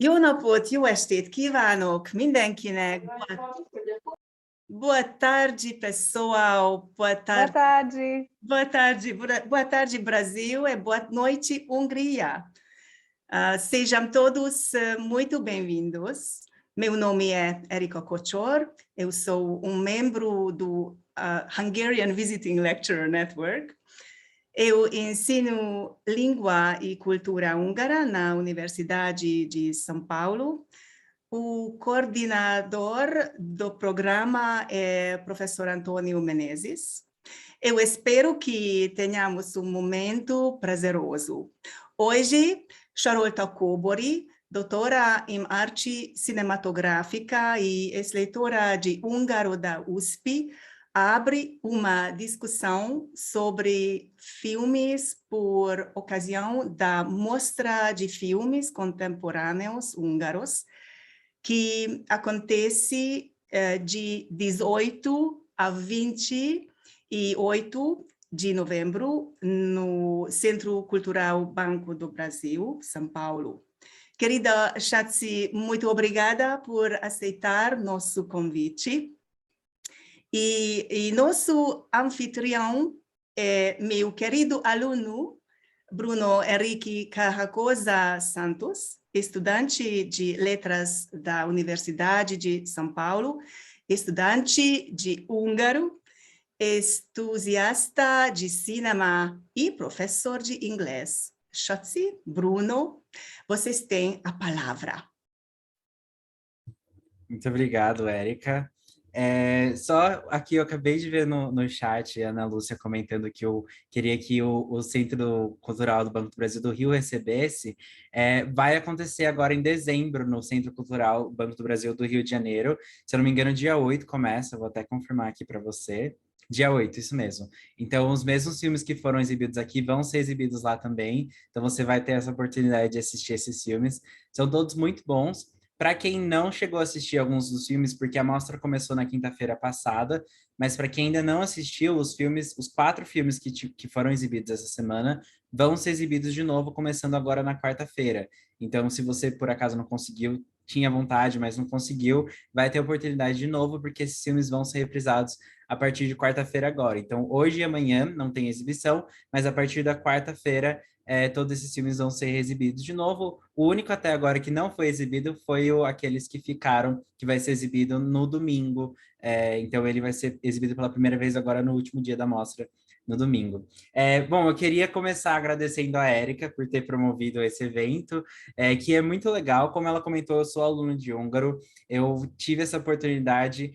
Jó napot, jó estét kívánok mindenkinek! Boa tarde, pessoal! Boa tarde! Boa tarde, Brasil, e boa noite, Hungria! Sejam todos muito bem-vindos. Meu nome é Erika Kocsor, eu sou membro do Hungarian Visiting Lecturer Network. Eu ensino língua e cultura húngara na Universidade de São Paulo. O coordenador do programa é o professor Antônio Menezes. Eu espero que tenhamos um momento prazeroso. Hoje, Charolta Kóbori, doutora em arte cinematográfica e ex-leitora de húngaro da USP, abre uma discussão sobre filmes por ocasião da Mostra de Filmes Contemporâneos Húngaros, que acontece de 18 a 28 de novembro no Centro Cultural Banco do Brasil, São Paulo. Querida Schatzi, muito obrigada por aceitar nosso convite. E nosso anfitrião é meu querido aluno, Bruno Henrique Carracosa Santos, estudante de letras da Universidade de São Paulo, estudante de húngaro, entusiasta de cinema e professor de inglês. Schatzi, Bruno, vocês têm a palavra. Muito obrigado, Érica. Só aqui eu acabei de ver no chat a Ana Lúcia comentando que eu queria que o Centro Cultural do Banco do Brasil do Rio recebesse. Vai acontecer agora em dezembro no Centro Cultural Banco do Brasil do Rio de Janeiro. Se eu não me engano, dia 8 começa, vou até confirmar aqui para você. Dia 8, isso mesmo. Então, os mesmos filmes que foram exibidos aqui vão ser exibidos lá também. Então, você vai ter essa oportunidade de assistir esses filmes. São todos muito bons. Para quem não chegou a assistir alguns dos filmes, porque a mostra começou na quinta-feira passada, mas para quem ainda não assistiu, os 4 filmes que foram exibidos essa semana vão ser exibidos de novo, começando agora na quarta-feira. Então, se você por acaso não conseguiu, tinha vontade, mas não conseguiu, vai ter oportunidade de novo, porque esses filmes vão ser reprisados a partir de quarta-feira agora. Então, hoje e amanhã não tem exibição, mas a partir da quarta-feira todos esses filmes vão ser exibidos de novo. O único até agora que não foi exibido foi aqueles que ficaram, que vai ser exibido no domingo. Então ele vai ser exibido pela primeira vez agora no último dia da mostra, no domingo. Bom, eu queria começar agradecendo a Érica por ter promovido esse evento, que é muito legal. Como ela comentou, eu sou aluno de húngaro, eu tive essa oportunidade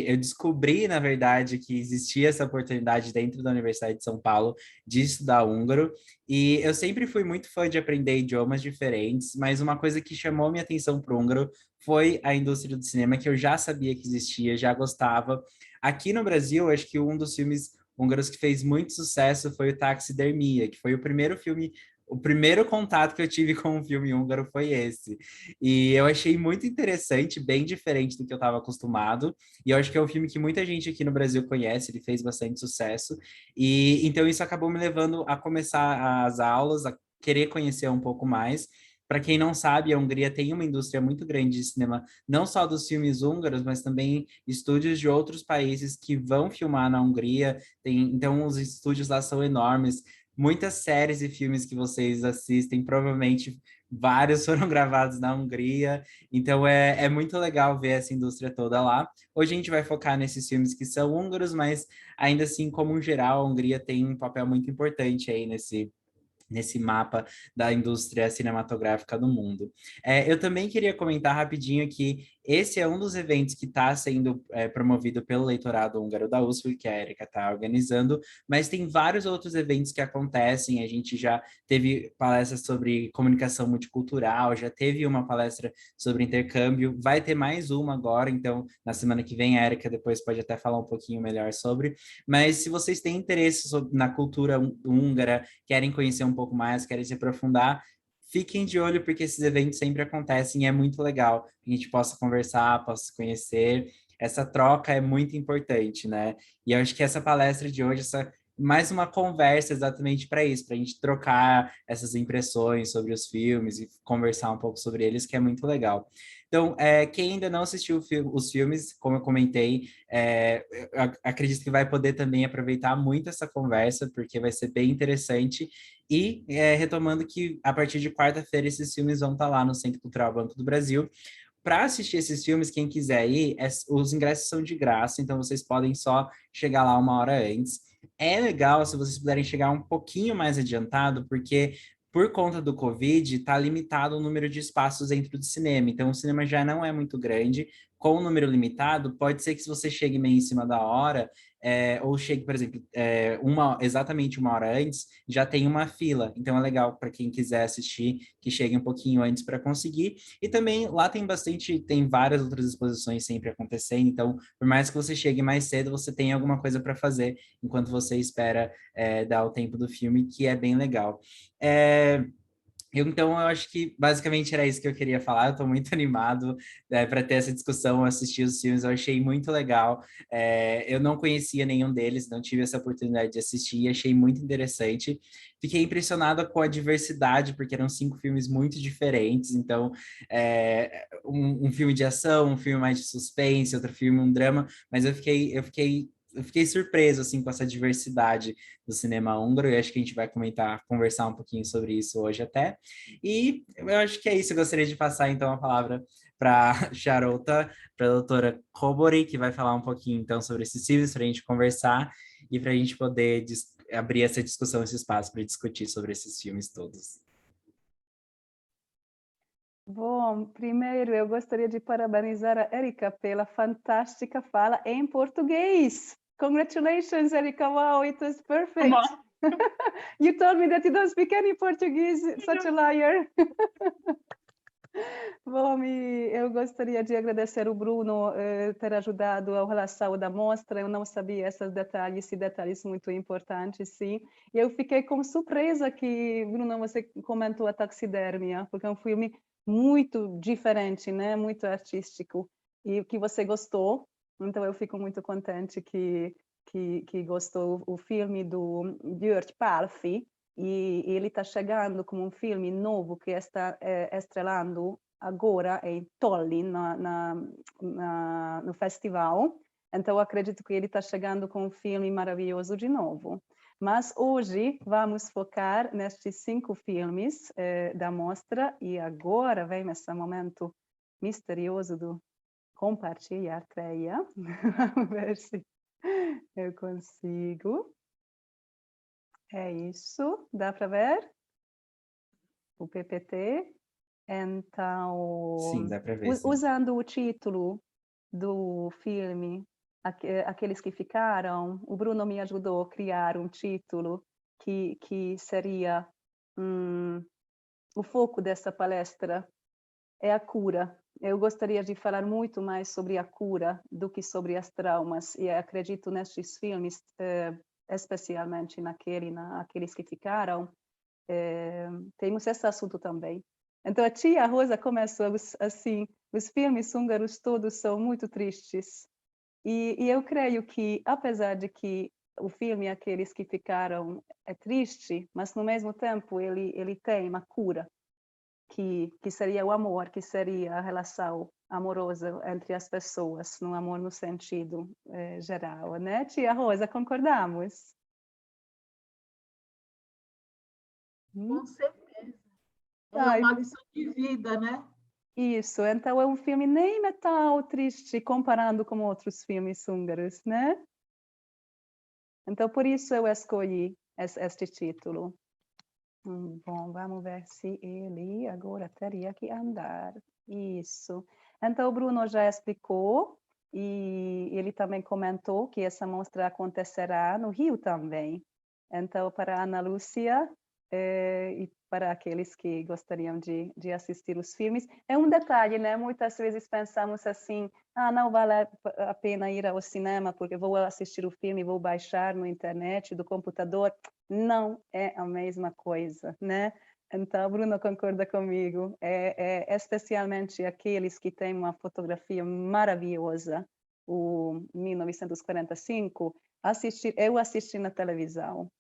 eu descobri, na verdade, que existia essa oportunidade dentro da Universidade de São Paulo de estudar húngaro, e eu sempre fui muito fã de aprender idiomas diferentes, mas uma coisa que chamou minha atenção para o húngaro foi a indústria do cinema, que eu já sabia que existia, já gostava. Aqui no Brasil, acho que um dos filmes húngaros que fez muito sucesso foi o Taxidermia, que foi o primeiro filme, o primeiro contato que eu tive com um filme húngaro foi esse. E eu achei muito interessante, bem diferente do que eu estava acostumado. E eu acho que é um filme que muita gente aqui no Brasil conhece, ele fez bastante sucesso. E então isso acabou me levando a começar as aulas, a querer conhecer um pouco mais. Para quem não sabe, a Hungria tem uma indústria muito grande de cinema, não só dos filmes húngaros, mas também estúdios de outros países que vão filmar na Hungria. Então, os estúdios lá são enormes. Muitas séries e filmes que vocês assistem, provavelmente vários foram gravados na Hungria. Então, é muito legal ver essa indústria toda lá. Hoje a gente vai focar nesses filmes que são húngaros, mas ainda assim, como geral, a Hungria tem um papel muito importante aí nesse mapa da indústria cinematográfica do mundo. Eu também queria comentar rapidinho que esse é um dos eventos que está sendo promovido pelo leitorado húngaro da USP, que a Erika está organizando, mas tem vários outros eventos que acontecem. A gente já teve palestras sobre comunicação multicultural, já teve uma palestra sobre intercâmbio, vai ter mais uma agora, então na semana que vem a Erika depois pode até falar um pouquinho melhor sobre, mas se vocês têm interesse na cultura húngara, querem conhecer um pouco mais, querem se aprofundar, fiquem de olho, porque esses eventos sempre acontecem e é muito legal que a gente possa conversar, possa se conhecer. Essa troca é muito importante, né? E eu acho que essa palestra de hoje, mais uma conversa exatamente para isso, para a gente trocar essas impressões sobre os filmes e conversar um pouco sobre eles, que é muito legal. Então, quem ainda não assistiu os filmes, como eu comentei, eu acredito que vai poder também aproveitar muito essa conversa, porque vai ser bem interessante. E retomando que a partir de quarta-feira esses filmes vão estar lá no Centro Cultural Banco do Brasil. Para assistir esses filmes, quem quiser ir, os ingressos são de graça, então vocês podem só chegar lá uma hora antes. É legal se vocês puderem chegar um pouquinho mais adiantado, porque por conta do Covid, está limitado o número de espaços dentro do cinema. Então, o cinema já não é muito grande. Com o número limitado, pode ser que se você chegue meio em cima da hora, ou chegue, por exemplo, exatamente uma hora antes, já tem uma fila. Então, é legal para quem quiser assistir, que chegue um pouquinho antes para conseguir. E também lá tem várias outras exposições sempre acontecendo. Então, por mais que você chegue mais cedo, você tem alguma coisa para fazer enquanto você espera dar o tempo do filme, que é bem legal. É, então, eu acho que basicamente era isso que eu queria falar. Eu estou muito animado para ter essa discussão, assistir os filmes, eu achei muito legal. Eu não conhecia nenhum deles, não tive essa oportunidade de assistir, e achei muito interessante. Fiquei impressionada com a diversidade, porque eram 5 filmes muito diferentes. Então, um filme de ação, um filme mais de suspense, outro filme, um drama, mas eu fiquei surpreso assim com essa diversidade do cinema húngaro, e acho que a gente vai conversar um pouquinho sobre isso hoje até. E eu acho que é isso. Eu gostaria de passar então a palavra para Charota, para a doutora Kobori, que vai falar um pouquinho então sobre esses filmes, para a gente conversar e para a gente poder abrir essa discussão, esse espaço para discutir sobre esses filmes todos. Bom, primeiro eu gostaria de parabenizar a Erika pela fantástica fala em português. Congratulations, Erika. Wow, it was perfect. You told me that you don't speak any Portuguese. Such a liar. Bom, eu gostaria de agradecer o Bruno ter ajudado a relação da mostra. Eu não sabia esses detalhes muito importantes, sim. E eu fiquei com surpresa que, Bruno, você comentou a taxidermia, porque é um filme muito diferente, né? Muito artístico, e que você gostou. Então, eu fico muito contente que gostou o filme do György Pálffy, e ele está chegando como um filme novo que está estrelando agora em Tallinn, no festival. Então, acredito que ele está chegando com um filme maravilhoso de novo. Mas hoje vamos focar nestes 5 filmes da mostra, e agora vem esse momento misterioso do compartilhar tela. Vamos ver se eu consigo. É isso, dá para ver? O PPT. Então, Sim, dá para ver, sim. usando o título do filme, Aqueles que Ficaram, o Bruno me ajudou a criar um título que seria o foco dessa palestra é a cura. Eu gostaria de falar muito mais sobre a cura do que sobre as traumas, e acredito nestes filmes, especialmente naqueles que ficaram, temos esse assunto também. Então, a tia Rosa começou assim, os filmes húngaros todos são muito tristes. E eu creio que, apesar de que o filme Aqueles que Ficaram é triste, mas no mesmo tempo ele tem uma cura, que seria o amor, que seria a relação amorosa entre as pessoas, no amor no sentido geral, né? Tia Rosa, concordamos? Com certeza. É uma lição de vida, né? Isso, então é um filme nem tão triste comparando com outros filmes húngaros, né? Então, por isso eu escolhi este título. Bom, vamos ver se ele agora teria que andar. Isso. Então, o Bruno já explicou, e ele também comentou que essa mostra acontecerá no Rio também. Então, para a Ana Lúcia e para aqueles que gostariam de assistir os filmes, é um detalhe, né? Muitas vezes pensamos assim, não vale a pena ir ao cinema porque vou assistir o filme, vou baixar no internet, do computador. Não é a mesma coisa, né? Então, Bruno concorda comigo. Especialmente aqueles que têm uma fotografia maravilhosa, o 1945, eu assisti na televisão.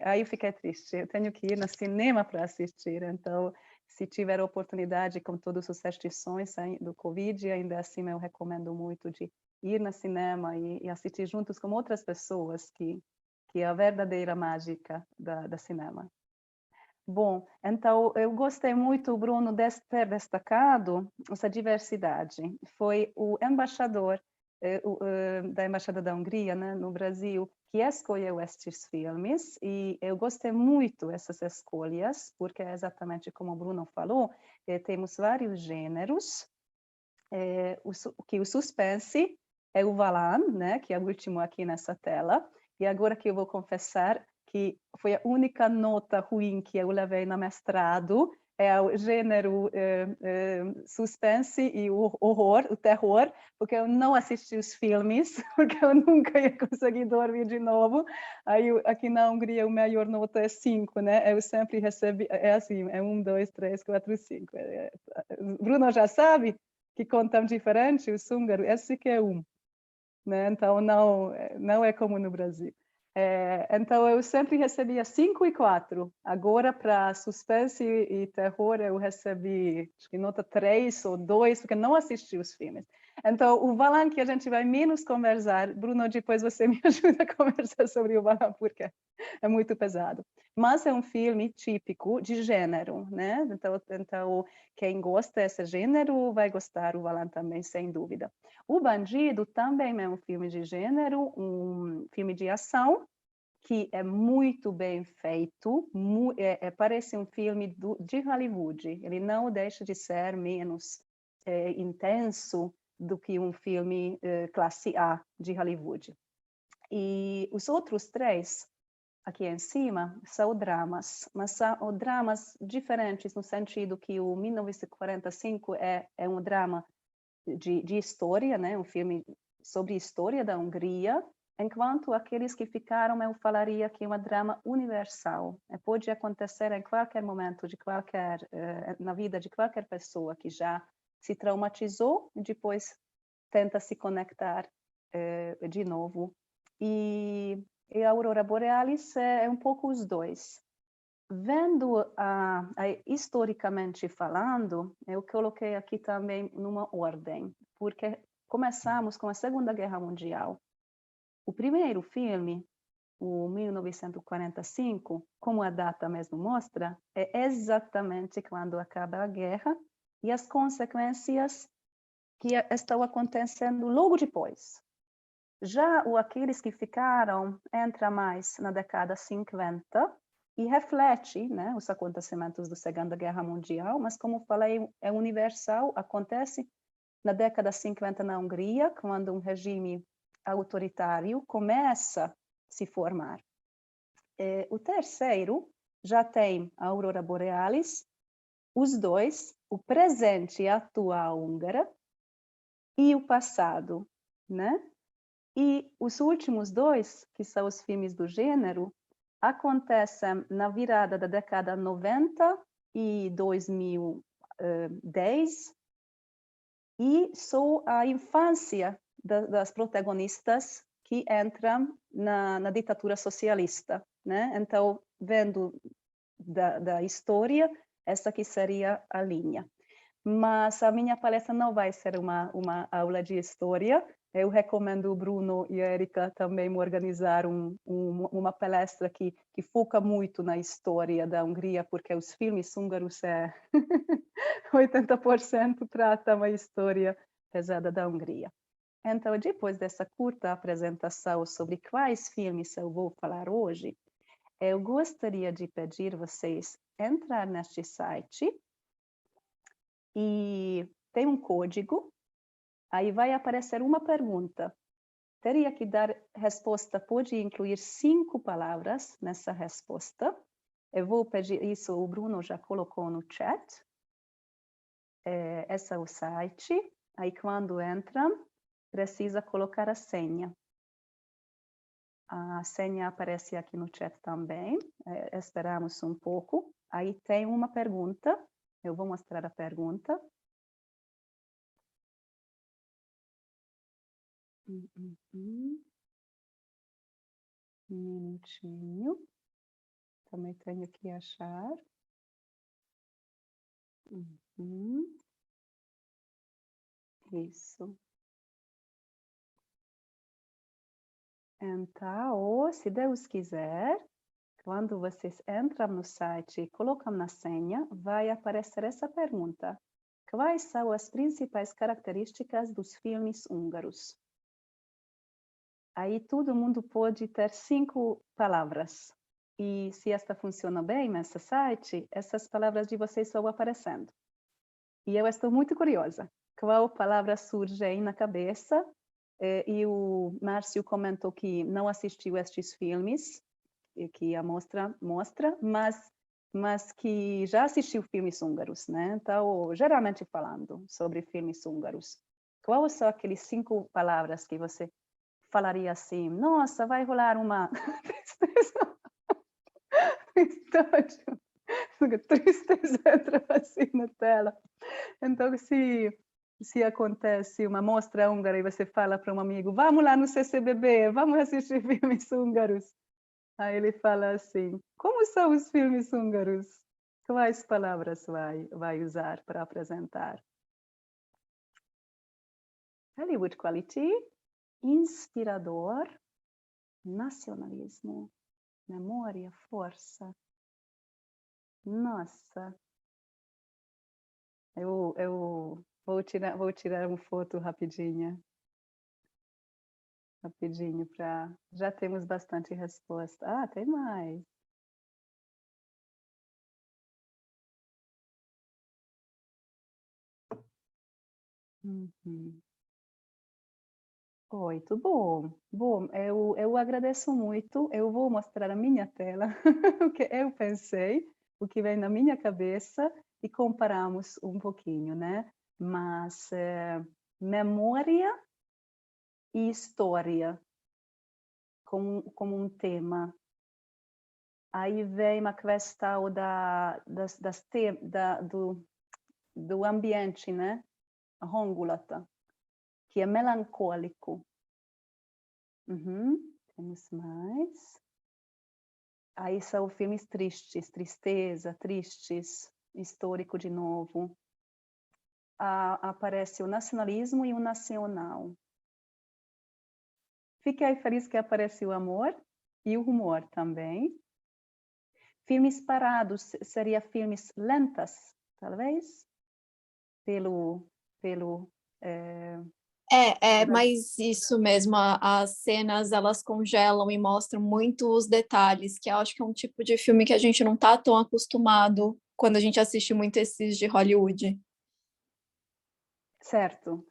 Aí eu fiquei triste. Eu tenho que ir no cinema para assistir. Então, se tiver oportunidade, com todas as restrições do Covid, ainda assim eu recomendo muito de ir no cinema e assistir juntos com outras pessoas, que é a verdadeira mágica da cinema. Bom, então eu gostei muito, Bruno, de ter destacado essa diversidade. Foi o embaixador da Embaixada da Hungria, né, no Brasil, que escolheu estes filmes, e eu gostei muito dessas escolhas, porque é exatamente como o Bruno falou, temos vários gêneros, que o suspense é o Valan, né, que é o último aqui nessa tela, e agora que eu vou confessar que foi a única nota ruim que eu levei no mestrado, é o gênero suspense e o horror, o terror, porque eu não assisti os filmes, porque eu nunca ia conseguir dormir de novo. Aí aqui na Hungria o maior nota é 5, né? Eu sempre recebi, é assim, é 1, 2, 3, 4, 5. Bruno já sabe que contam diferente, os húngaros, esse que é 1. Né? Então não é como no Brasil. Então eu sempre recebia 5 e 4. Agora para suspense e terror eu recebi acho que nota 3 ou 2, porque não assisti os filmes. Então o Valan que a gente vai menos conversar, Bruno, depois você me ajuda a conversar sobre o Valan, porque é muito pesado. Mas é um filme típico de gênero, né? Então quem gosta desse gênero vai gostar do Valan também, sem dúvida. O Bandido também é um filme de gênero, um filme de ação, que é muito bem feito, parece um filme de Hollywood. Ele não deixa de ser menos intenso do que um filme classe A de Hollywood. E os outros 3, aqui em cima, são dramas, mas são dramas diferentes, no sentido que o 1945 é um drama de história, né? Um filme sobre a história da Hungria, enquanto aqueles que ficaram, eu falaria que é um drama universal. Pode acontecer em qualquer momento, na vida de qualquer pessoa que já se traumatizou e depois tenta se conectar de novo. E a Aurora Borealis é um pouco os dois. Vendo historicamente falando, eu coloquei aqui também numa ordem, porque começamos com a Segunda Guerra Mundial. O primeiro filme, o 1945, como a data mesmo mostra, é exatamente quando acaba a guerra e as consequências que estão acontecendo logo depois. Já aqueles que ficaram entra mais na década 50, e reflete, né, os acontecimentos da Segunda Guerra Mundial, mas como falei, é universal, acontece na década 50 na Hungria, quando um regime autoritário começa a se formar. O terceiro já tem a Aurora Borealis, os dois, o presente atual húngara e o passado, né? E os últimos 2, que são os filmes do gênero, acontecem na virada da década 90 e 2010, e são a infância das protagonistas que entram na ditadura socialista, né? Então, vendo da história, essa aqui seria a linha. Mas a minha palestra não vai ser uma aula de história. Eu recomendo o Bruno e a Erika também organizar uma palestra que foca muito na história da Hungria, porque os filmes húngaros 80% tratam a história pesada da Hungria. Então, depois dessa curta apresentação sobre quais filmes eu vou falar hoje, eu gostaria de pedir vocês entrar neste site, e tem um código, aí vai aparecer uma pergunta. Teria que dar resposta, pode incluir 5 palavras nessa resposta. Eu vou pedir isso, o Bruno já colocou no chat. Esse é o site. Aí quando entra, precisa colocar a senha. A senha aparece aqui no chat também. Esperamos um pouco. Aí tem uma pergunta. Eu vou mostrar a pergunta. Um minutinho. Também tenho que achar. Uhum. Isso. Então, se Deus quiser, quando vocês entram no site e colocam na senha, vai aparecer essa pergunta. Quais são as principais características dos filmes húngaros? Aí todo mundo pode ter 5 palavras. E se esta funciona bem nesse site, essas palavras de vocês estão aparecendo. E eu estou muito curiosa. Qual palavra surge aí na cabeça? E o Márcio comentou que não assistiu estes filmes, que a mostra, mas que já assistiu filmes húngaros, né? Então, geralmente falando sobre filmes húngaros, quais são aqueles 5 palavras que você falaria assim, nossa, vai rolar uma tristeza entra assim na tela. Então, se acontece uma mostra húngara e você fala para um amigo, vamos lá no CCBB, vamos assistir filmes húngaros. Aí ele fala assim, como são os filmes húngaros? Quais palavras vai usar para apresentar? Hollywood Quality, inspirador, nacionalismo, memória, força. Nossa, eu vou tirar uma foto rapidinho para... Já temos bastante resposta. Ah, tem mais. Uhum. Muito bom. Bom, eu agradeço muito. Eu vou mostrar a minha tela, o que eu pensei, o que vem na minha cabeça e comparamos um pouquinho, né? Mas memória e história como um tema. Aí vem a questão do ambiente, né? A hangulata, que é melancólico. Temos mais. Aí são filmes tristes, tristeza, tristes, histórico de novo. Aparece o nacionalismo e o nacional. Fiquei feliz que apareceu o amor e o humor também. Filmes parados seria filmes lentas, talvez, Mas isso mesmo, as cenas elas congelam e mostram muito os detalhes, que eu acho que é um tipo de filme que a gente não tá tão acostumado quando a gente assiste muito esses de Hollywood. Certo.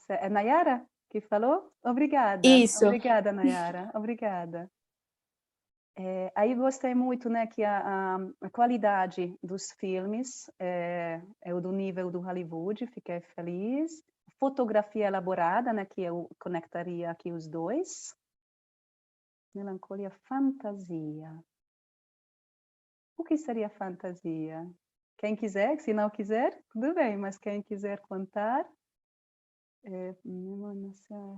É Nayara que falou? Obrigada. Isso. Obrigada, Nayara. Obrigada. Aí gostei muito, né, que a qualidade dos filmes é do nível do Hollywood, fiquei feliz. Fotografia elaborada, né, que eu conectaria aqui os dois. Melancolia, fantasia. O que seria fantasia? Quem quiser, se não quiser, tudo bem, mas quem quiser contar,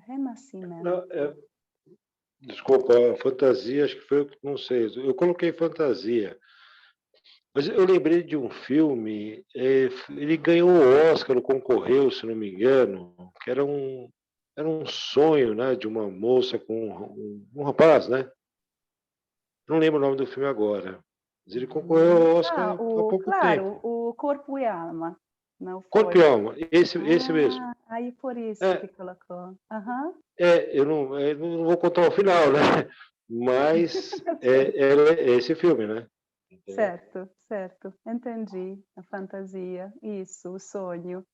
renascimento. Não, desculpa, fantasia, acho que foi, não sei, eu coloquei fantasia. Mas eu lembrei de um filme, ele ganhou o Oscar, concorreu, se não me engano, que era um sonho, né, de uma moça com um rapaz, né? Não lembro o nome do filme agora. Mas ele concorreu ao Oscar há pouco tempo. O Corpo e Alma. Não foi. Corpo e Alma, esse mesmo. Aí por isso que colocou. Eu não vou contar o final, né? Mas é esse filme, né? Certo. Entendi. A fantasia. Isso, o sonho.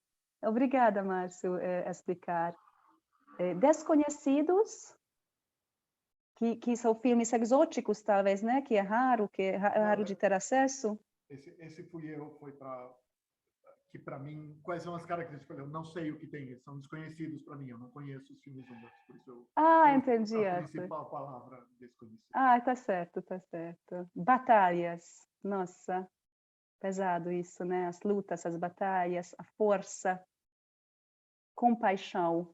Obrigada, Márcio, a explicar. Desconhecidos, que são filmes exóticos, talvez, né? Que é raro de ter acesso. Esse foi para mim, quais são as características? Eu não sei o que tem, eles são desconhecidos para mim, eu não conheço os filmes húngaros, por isso entendi. A principal palavra desconhecida. Tá certo. Batalhas, nossa, pesado isso, né? As lutas, as batalhas, a força, compaixão,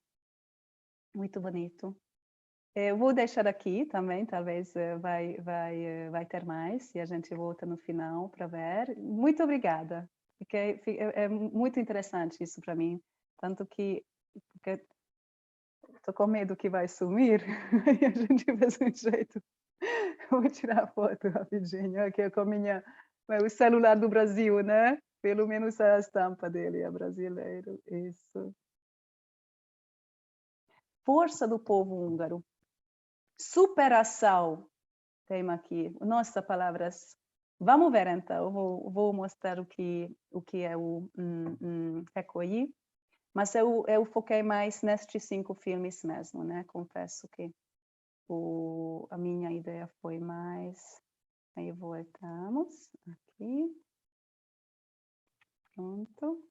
muito bonito. Eu vou deixar aqui também, talvez vai ter mais, e a gente volta no final para ver. Muito obrigada. É muito interessante isso para mim, tanto que estou com medo que vai sumir, e a gente fez um jeito. Vou tirar a foto rapidinho, aqui com o celular do Brasil, né? Pelo menos a estampa dele é brasileiro, isso. Força do povo húngaro. Superação, tem aqui. Nossa, palavras. Vamos ver então, vou mostrar o que é o recolhi, mas eu foquei mais nestes 5 filmes mesmo, né? Confesso que a minha ideia foi mais... Aí voltamos aqui. Pronto.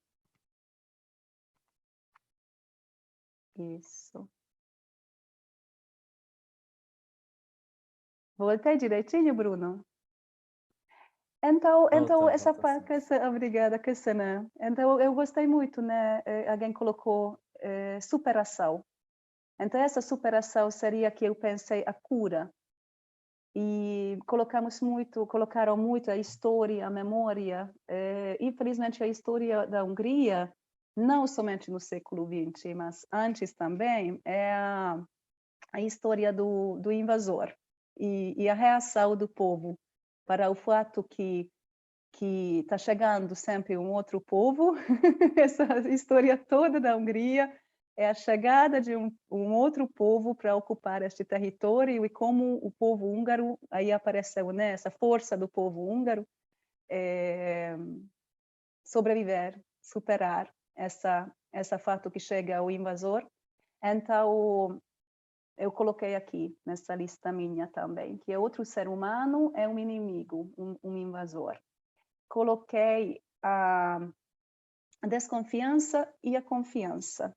Isso. Voltei direitinho, Bruno? Então essa parte, obrigada, Cassana. Então, eu gostei muito, né? Alguém colocou superação. Então, essa superação seria que eu pensei a cura. E colocaram muito a história, a memória. Infelizmente, a história da Hungria, não somente no século XX, mas antes também, é a história do invasor e a reação do povo para o fato que está chegando sempre um outro povo. Essa história toda da Hungria é a chegada de um outro povo para ocupar este território e como o povo húngaro, aí apareceu, né, essa força do povo húngaro, sobreviver, superar essa fato que chega ao invasor. Então, eu coloquei aqui nessa lista minha também, que é outro ser humano, é um inimigo, um invasor. Coloquei a desconfiança e a confiança,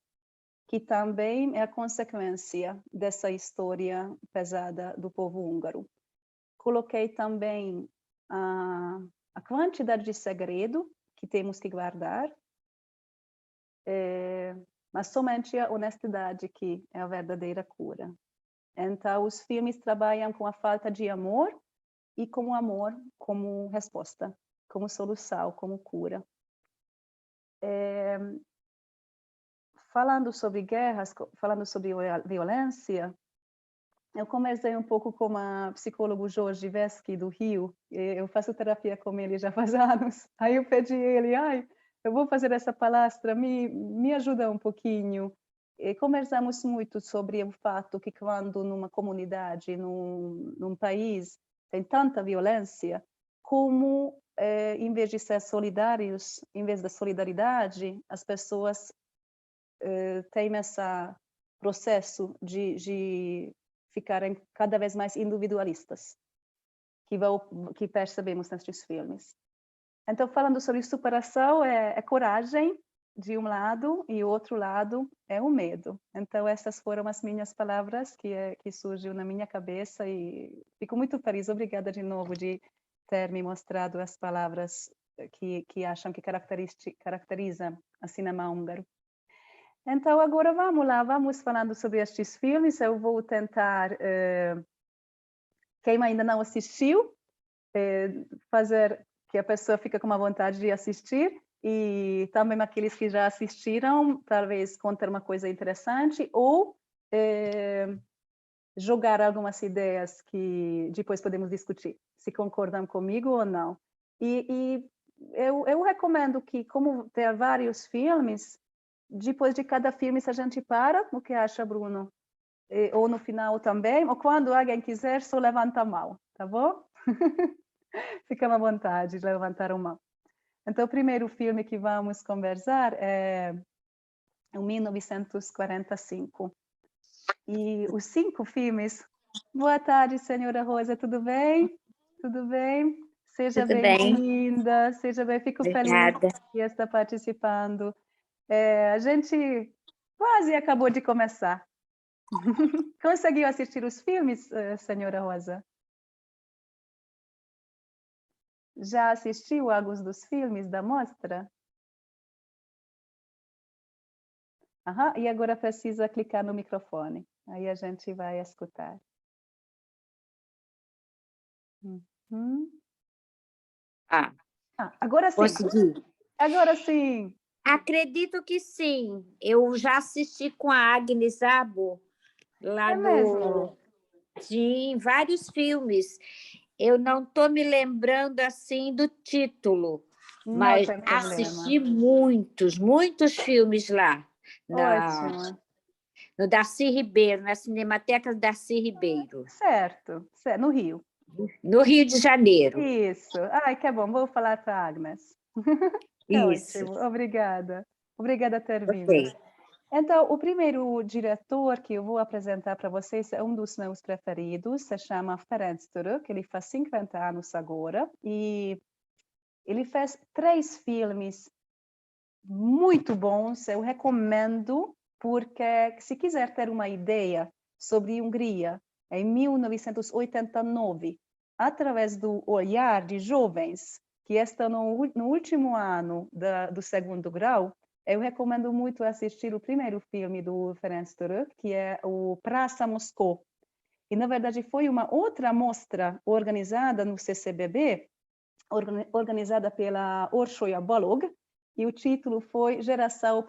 que também é a consequência dessa história pesada do povo húngaro. Coloquei também a quantidade de segredo que temos que guardar, mas somente a honestidade que é a verdadeira cura. Então, os filmes trabalham com a falta de amor e com o amor como resposta, como solução, como cura. Falando sobre guerras, falando sobre violência, eu conversei um pouco com o psicólogo Jorge Vesky, do Rio. Eu faço terapia com ele já faz anos. Aí eu pedi a ele, eu vou fazer essa palestra, me ajuda um pouquinho. E conversamos muito sobre o fato que quando numa comunidade, num país, tem tanta violência, como em vez de ser solidários, em vez da solidariedade, as pessoas têm esse processo de ficarem cada vez mais individualistas, que percebemos nestes filmes. Então, falando sobre superação, é coragem de um lado e o outro lado é o medo. Então, essas foram as minhas palavras que surgiu na minha cabeça e fico muito feliz. Obrigada de novo de ter me mostrado as palavras que acham que caracteriza a cinema húngaro. Então, agora vamos lá, vamos falando sobre estes filmes. Eu vou tentar, quem ainda não assistiu, fazer que a pessoa fique com uma vontade de assistir, e também aqueles que já assistiram, talvez contar uma coisa interessante, ou jogar algumas ideias que depois podemos discutir, se concordam comigo ou não. E eu recomendo que, como ter vários filmes, depois de cada filme, se a gente para, o que acha, Bruno? Ou no final também, ou quando alguém quiser, só levanta a mão, tá bom? Fica à vontade de levantar a mão. Então, o primeiro filme que vamos conversar é 1945. E os 5 filmes... Boa tarde, senhora Rosa, tudo bem? Tudo bem? Seja bem-vinda, seja bem, fico feliz que está participando. A gente quase acabou de começar. Conseguiu assistir os filmes, senhora Rosa? Já assistiu alguns dos filmes da mostra? E agora precisa clicar no microfone. Aí a gente vai escutar. Uhum. Ah, Agora sim. consegui. Agora sim. Acredito que sim. Eu já assisti com a Agnes Abo lá É mesmo? Sim, vários filmes. Eu não estou me lembrando assim do título, Não mas tem problema. assisti muitos filmes lá, Ótimo. no Darcy Ribeiro, na Cinemateca Darcy Ribeiro, Certo. No Rio. no Rio de Janeiro. Isso. Ai, que bom. Vou falar para a Agnes. É Isso. ótimo. Obrigada. Obrigada por ter vindo. Ok. Então, o primeiro diretor que eu vou apresentar para vocês é um dos meus preferidos, se chama Ferenc Török, ele faz 50 anos agora, e ele fez 3 filmes muito bons, eu recomendo, porque se quiser ter uma ideia sobre Hungria, em 1989, através do olhar de jovens que estão no último ano do segundo grau, eu recomendo muito assistir o primeiro filme do Ferenc Török, que é o Praça Moscou. E, na verdade, foi uma outra mostra organizada no CCBB, organizada pela Orsolya Balog, e o título foi Geração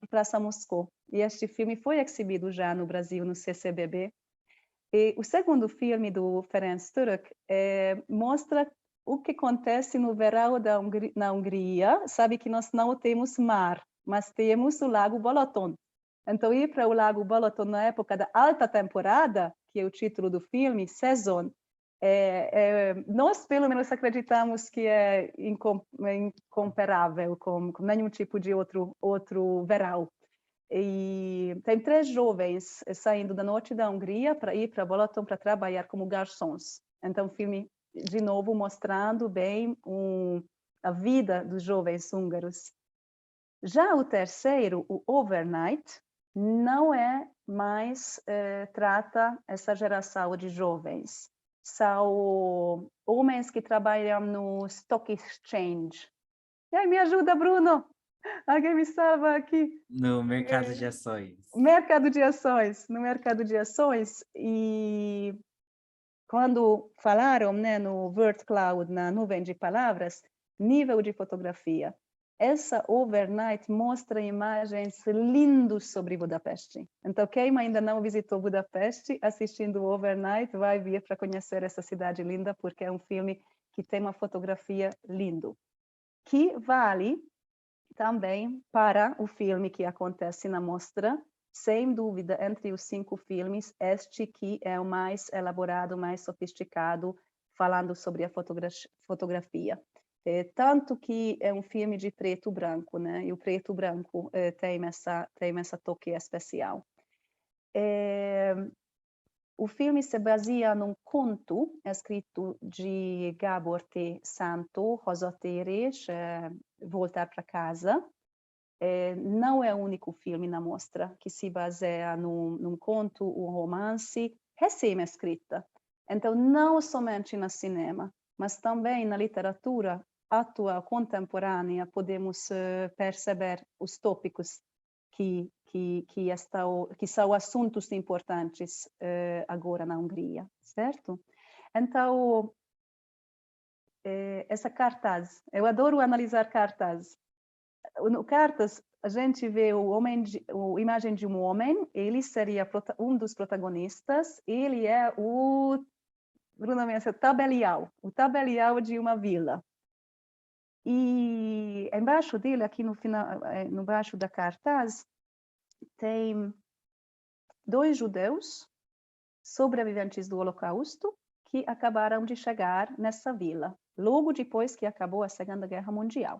Praça Moscou. E este filme foi exibido já no Brasil, no CCBB. E o segundo filme do Ferenc Török mostra o que acontece no verão na Hungria. Sabe que nós não temos mar, mas temos o Lago Balaton. Então, ir para o Lago Balaton na época da alta temporada, que é o título do filme, Saison, nós, pelo menos, acreditamos que é incomparável com nenhum tipo de outro verão. E tem 3 jovens saindo da norte da Hungria para ir para Balaton para trabalhar como garçons. Então, o filme, de novo, mostrando bem a vida dos jovens húngaros. Já o terceiro, o Overnight, não é mais trata essa geração de jovens. São homens que trabalham no Stock Exchange. E aí, me ajuda, Bruno! Alguém me salva aqui. No mercado de ações. Mercado de ações. No mercado de ações. E quando falaram, né, no Word Cloud, na nuvem de palavras, nível de fotografia. Essa Overnight mostra imagens lindas sobre Budapeste. Então, quem ainda não visitou Budapeste, assistindo o Overnight, vai vir para conhecer essa cidade linda, porque é um filme que tem uma fotografia linda. Que vale também para o filme que acontece na mostra, sem dúvida, entre os 5 filmes, este que é o mais elaborado, mais sofisticado, falando sobre a fotografia. Tanto que é um filme de preto e branco, né? E o preto e branco tem essa toque especial. O filme se baseia num conto escrito de Gábor T. Szánto, Hazatérés, Voltar para Casa. Não é o único filme na mostra que se baseia num conto, um romance recém-escrita. Então, não somente no cinema, mas também na literatura atual, contemporânea, podemos perceber os tópicos que são assuntos importantes agora na Hungria, certo? Então, essa cartaz, eu adoro analisar cartaz. No cartaz, a gente vê a imagem de um homem, ele seria um dos protagonistas, ele é o tabelião de uma vila. E embaixo dele, aqui no final, embaixo da cartaz, tem 2 judeus sobreviventes do Holocausto que acabaram de chegar nessa vila, logo depois que acabou a Segunda Guerra Mundial.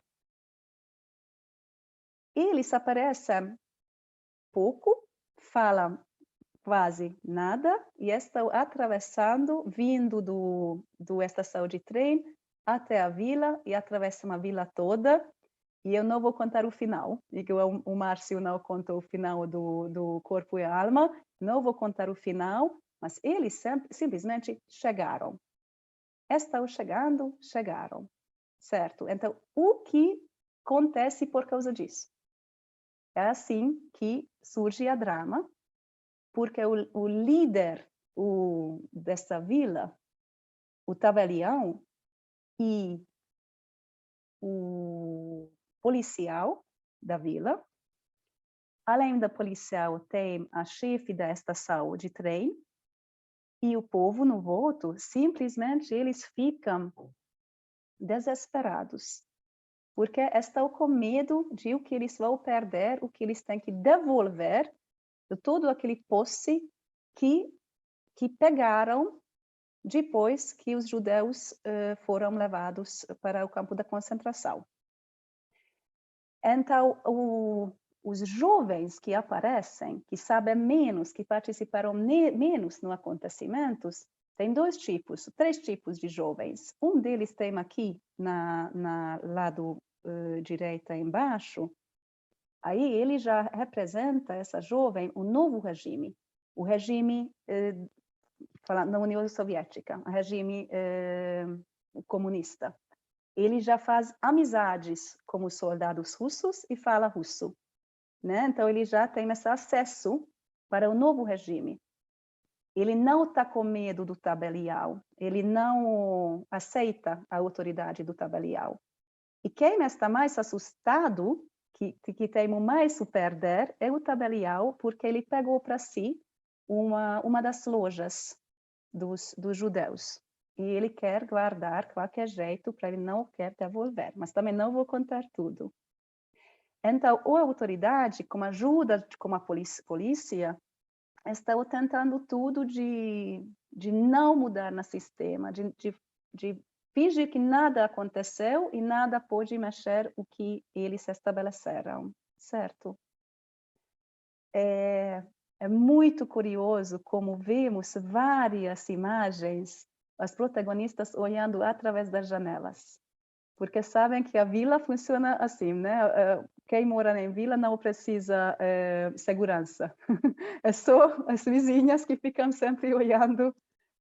Eles aparecem pouco, falam quase nada e estão atravessando, vindo do estação de trem até a vila e atravessam a vila toda. E eu não vou contar o final, e o Márcio não contou o final do Corpo e Alma, não vou contar o final, mas eles simplesmente chegaram. Estão chegando, chegaram, certo? Então, o que acontece por causa disso? É assim que surge a drama, porque o líder dessa vila, o tabelião, e o policial da vila, além da policial, tem a chefe da estação de trem, e o povo no voto, simplesmente eles ficam desesperados, porque estão com medo de o que eles vão perder, o que eles têm que devolver de todo aquele posse que pegaram depois que os judeus foram levados para o campo da concentração. Então, os jovens que aparecem, que sabem menos, que participaram menos nos acontecimentos, tem três tipos de jovens. Um deles tem aqui, na lado direito embaixo, aí ele já representa, essa jovem, um novo regime, o regime na União Soviética, o regime comunista. Ele já faz amizades com os soldados russos e fala russo, né? Então ele já tem esse acesso para o novo regime. Ele não está com medo do tabelião, ele não aceita a autoridade do tabelião. E quem está mais assustado, que tem mais a perder, é o tabelião, porque ele pegou para si uma das lojas dos judeus. E ele quer guardar qualquer jeito, para ele não quer devolver. Mas também não vou contar tudo. Então, a autoridade, com a ajuda com a polícia, está tentando tudo de não mudar no sistema, de fingir que nada aconteceu e nada pode mexer o que eles estabeleceram, certo? É muito curioso como vemos várias imagens, as protagonistas olhando através das janelas, porque sabem que a vila funciona assim, né? Quem mora em vila não precisa segurança, é só as vizinhas que ficam sempre olhando.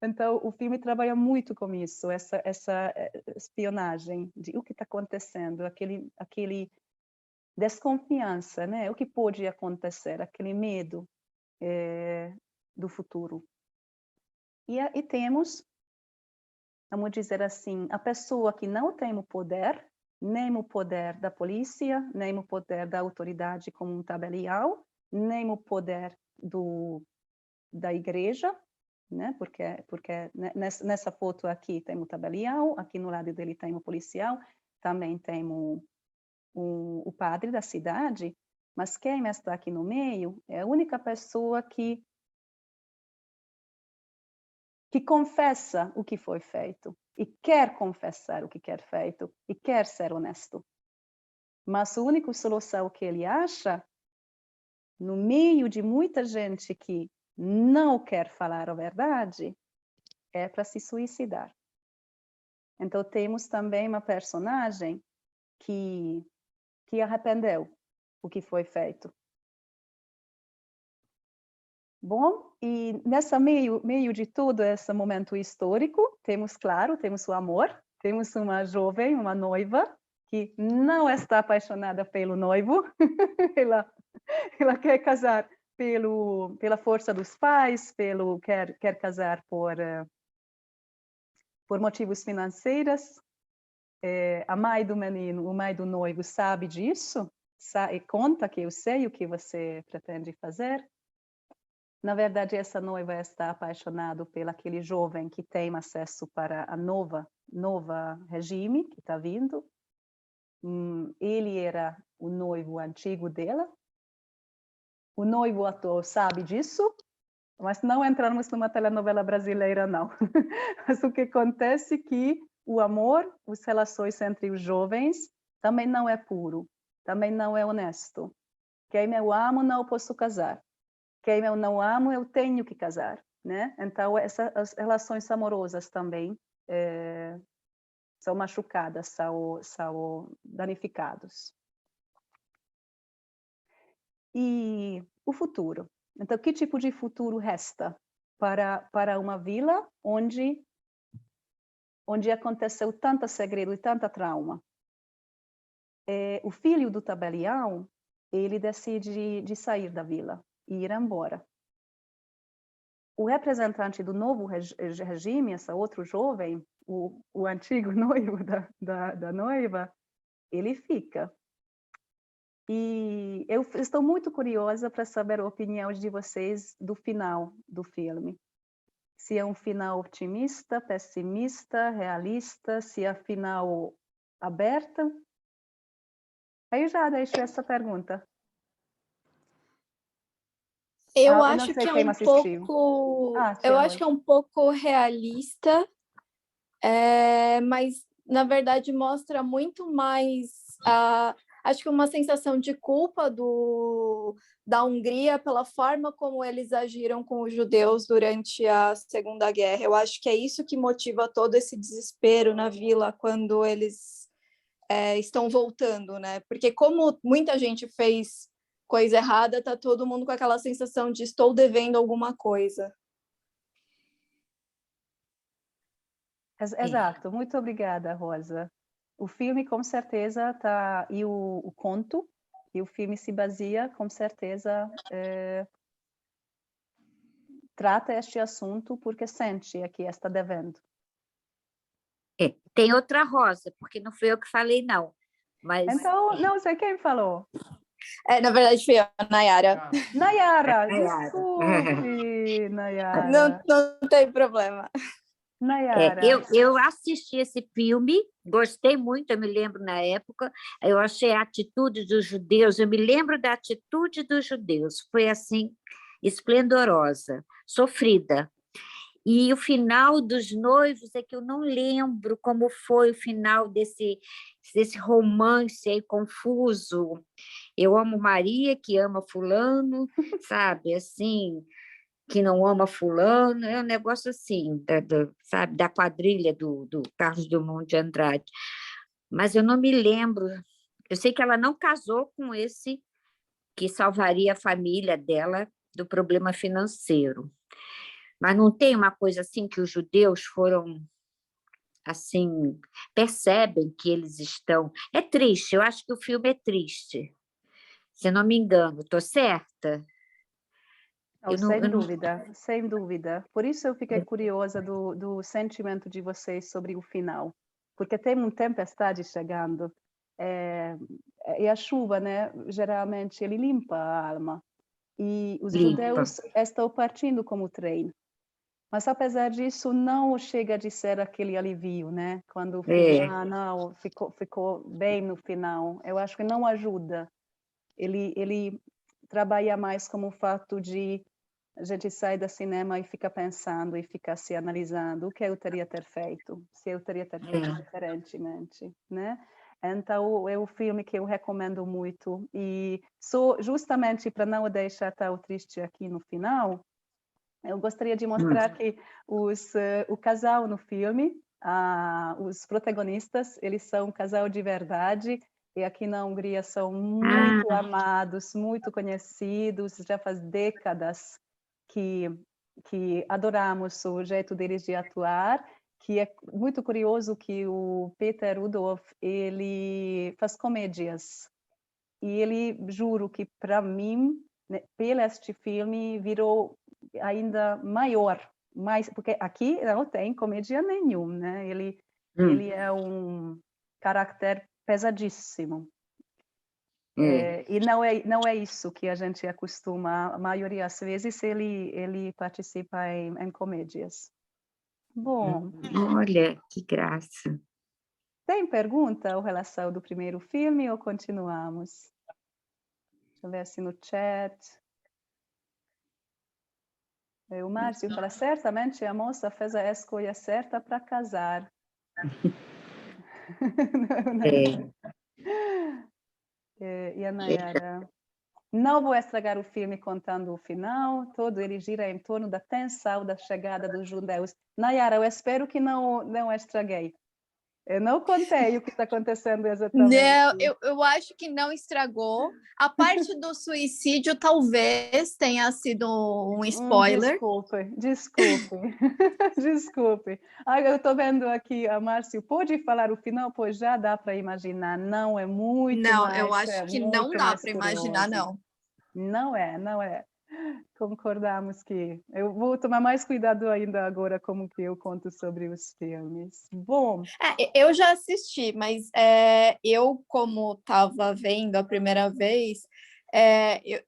Então, o filme trabalha muito com isso, essa espionagem de o que está acontecendo, aquele desconfiança, né? O que pode acontecer, aquele medo do futuro. E temos, vamos dizer assim, a pessoa que não tem o poder, nem o poder da polícia, nem o poder da autoridade como um tabelião, nem o poder da igreja, né? Porque nessa foto aqui tem o tabelião, aqui no lado dele tem o policial, também tem o padre da cidade, mas quem está aqui no meio é a única pessoa que confessa o que foi feito, e quer confessar o que quer feito, e quer ser honesto. Mas a única solução que ele acha, no meio de muita gente que não quer falar a verdade, é para se suicidar. Então temos também uma personagem que arrependeu o que foi feito. Bom, e nessa meio de todo esse momento histórico, temos o amor, temos uma jovem, uma noiva, que não está apaixonada pelo noivo, ela quer casar pela força dos pais, quer casar por motivos financeiros. A mãe do menino, o mãe do noivo sabe disso, e conta que eu sei o que você pretende fazer. Na verdade, essa noiva está apaixonada pelo aquele jovem que tem acesso para a nova regime que está vindo. Ele era o noivo antigo dela. O noivo atual sabe disso, mas não entramos numa telenovela brasileira, não. Mas o que acontece é que o amor, as relações entre os jovens, também não é puro, também não é honesto. Quem eu amo, não posso casar. Quem eu não amo, eu tenho que casar, né? Então, as relações amorosas também são machucadas, são danificados. E o futuro. Então, que tipo de futuro resta para uma vila onde aconteceu tanto segredo e tanta trauma? O filho do tabelião, ele decide de sair da vila e ir embora. o representante do novo regime, esse outro jovem, o antigo noivo da noiva, ele fica. E eu estou muito curiosa para saber a opinião de vocês do final do filme. Se é um final otimista, pessimista, realista, se é final aberta. Aí já deixo essa pergunta. Eu não acho sei que é quem um assistiu. pouco, tia eu acho que é Rosa. um pouco realista, mas na verdade mostra muito mais acho que uma sensação de culpa da Hungria pela forma como eles agiram com os judeus durante a Segunda Guerra. Eu acho que é isso que motiva todo esse desespero na vila quando eles estão voltando, né? Porque como muita gente fez coisa errada, tá todo mundo com aquela sensação de estou devendo alguma coisa. Exato, muito obrigada, Rosa. O filme, com certeza, tá, e o conto, e o filme se baseia, com certeza, trata este assunto porque sente que está devendo. Tem outra Rosa, porque não fui eu que falei, não. Mas Então, não sei quem falou. Na verdade, foi a Nayara. Nayara, desculpe, Nayara. Não tem problema. Nayara. Eu assisti esse filme, gostei muito, eu me lembro na época, eu achei a atitude dos judeus, eu me lembro da atitude dos judeus, foi assim, esplendorosa, sofrida. E o final dos noivos é que eu não lembro como foi o final desse romance aí confuso. Eu amo Maria, que ama fulano, sabe, assim, que não ama fulano, é um negócio assim, sabe, da quadrilha do Carlos Drummond de Andrade. Mas eu não me lembro, eu sei que ela não casou com esse que salvaria a família dela do problema financeiro. Mas não tem uma coisa assim que os judeus foram, assim, percebem que eles estão... É triste, eu acho que o filme é triste, se não me engano, estou certa? Sem dúvida. Por isso eu fiquei curiosa do sentimento de vocês sobre o final, porque tem uma tempestade chegando, e a chuva, né, geralmente ele limpa a alma, e os judeus estão partindo como trem. Mas apesar disso, não chega de ser aquele alívio, né? Quando não, ficou bem no final. Eu acho que não ajuda. Ele trabalha mais como o fato de a gente sair do cinema e fica pensando e fica se analisando o que eu teria ter feito, se eu teria ter feito diferentemente, né? Então é um filme que eu recomendo muito e justamente para não deixar tão triste aqui no final, eu gostaria de mostrar que o casal no filme, os protagonistas, eles são um casal de verdade. E aqui na Hungria são muito amados, muito conhecidos, já faz décadas que adoramos o jeito deles de atuar, que é muito curioso que o Peter Rudolph, ele faz comédias. E ele, juro que para mim, né, pelo este filme, virou ainda maior, porque aqui não tem comédia nenhuma, né? Ele é um caráter pesadíssimo. E não é isso que a gente acostuma, a maioria das vezes ele participa em comédias. Bom. Olha, que graça. Tem pergunta em relação do primeiro filme ou continuamos? Deixa eu ver assim no chat. O Márcio fala, certamente a moça fez a escolha certa para casar. E a Nayara, não vou estragar o filme contando o final, todo ele gira em torno da tensão da chegada dos judeus. Nayara, eu espero que não estraguei. Eu não contei o que está acontecendo exatamente. Não, eu acho que não estragou. A parte do suicídio talvez tenha sido um spoiler. Desculpe. Desculpe. Eu estou vendo aqui a Márcio. Pode falar o final? Pois já dá para imaginar. Não é muito Não, mais, eu acho que não dá para imaginar, não. Não é. Concordamos que eu vou tomar mais cuidado ainda agora como que eu conto sobre os filmes. Bom, Eu já assisti, mas eu, como estava vendo a primeira vez,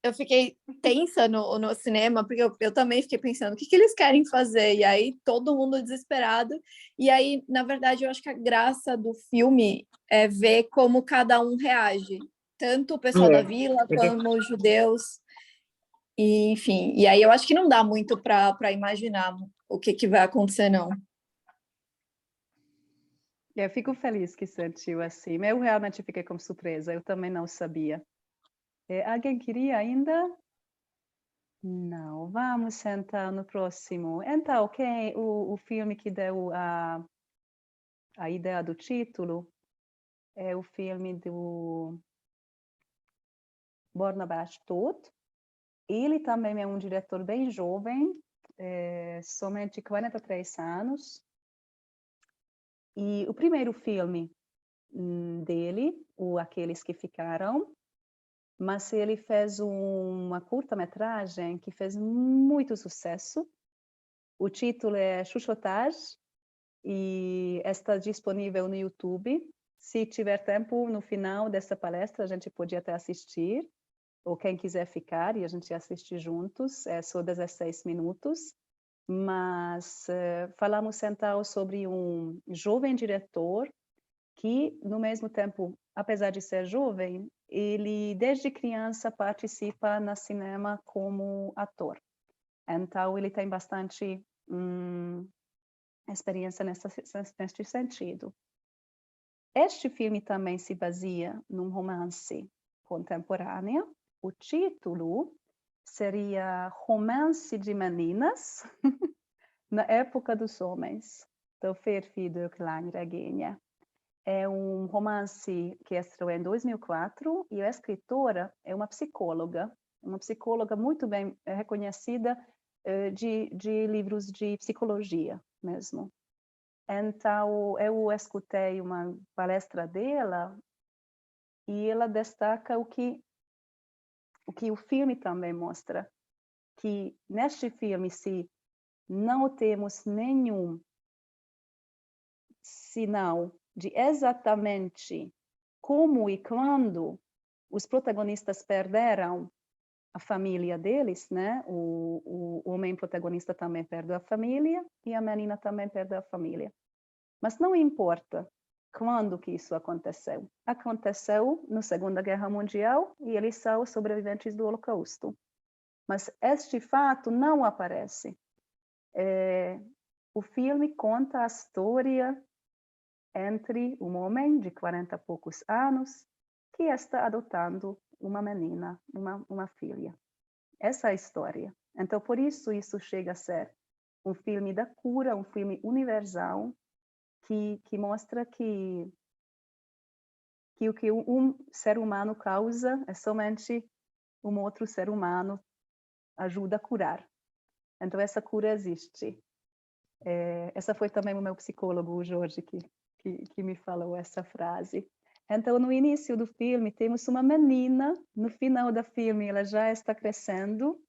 eu fiquei tensa no cinema, porque eu também fiquei pensando, o que eles querem fazer? E aí, todo mundo desesperado. E aí, na verdade, eu acho que a graça do filme é ver como cada um reage. Tanto o pessoal da vila, como os judeus. E, enfim, e aí eu acho que não dá muito para imaginar o que vai acontecer, não. eu fico feliz que sentiu assim. Eu realmente fiquei com surpresa, eu também não sabia. Alguém queria ainda? Não, vamos sentar no próximo. Então, o filme que deu a ideia do título é o filme do Barnabás Todt. Ele também é um diretor bem jovem, somente 43 anos. E o primeiro filme dele, o Aqueles que Ficaram, mas ele fez uma curta-metragem que fez muito sucesso. O título é Chuchotage e está disponível no YouTube. Se tiver tempo, no final dessa palestra, a gente pode até assistir, ou quem quiser ficar e a gente assiste juntos, é só 16 minutos. Mas falamos então sobre um jovem diretor que, no mesmo tempo, apesar de ser jovem, ele desde criança participa no cinema como ator. Então, ele tem bastante experiência neste sentido. Este filme também se baseia num romance contemporâneo. O título seria Romance de Meninas, na época dos homens, do Fido Klein-Regenha. É um romance que estreou em 2004 e a escritora é uma psicóloga muito bem reconhecida de livros de psicologia mesmo. Então, eu escutei uma palestra dela e ela destaca o que o filme também mostra, que neste filme, se não temos nenhum sinal de exatamente como e quando os protagonistas perderam a família deles, né? O homem protagonista também perdeu a família e a menina também perdeu a família. Mas não importa quando que isso aconteceu. Aconteceu na Segunda Guerra Mundial e eles são sobreviventes do Holocausto. Mas este fato não aparece. O filme conta a história entre um homem de 40 e poucos anos que está adotando uma menina, uma filha. Essa é a história. Então, por isso chega a ser um filme da cura, um filme universal, que mostra que o que um ser humano causa é somente um outro ser humano ajuda a curar. Então, essa cura existe. Essa foi também o meu psicólogo, o Jorge, que me falou essa frase. Então, no início do filme, temos uma menina, no final do filme ela já está crescendo,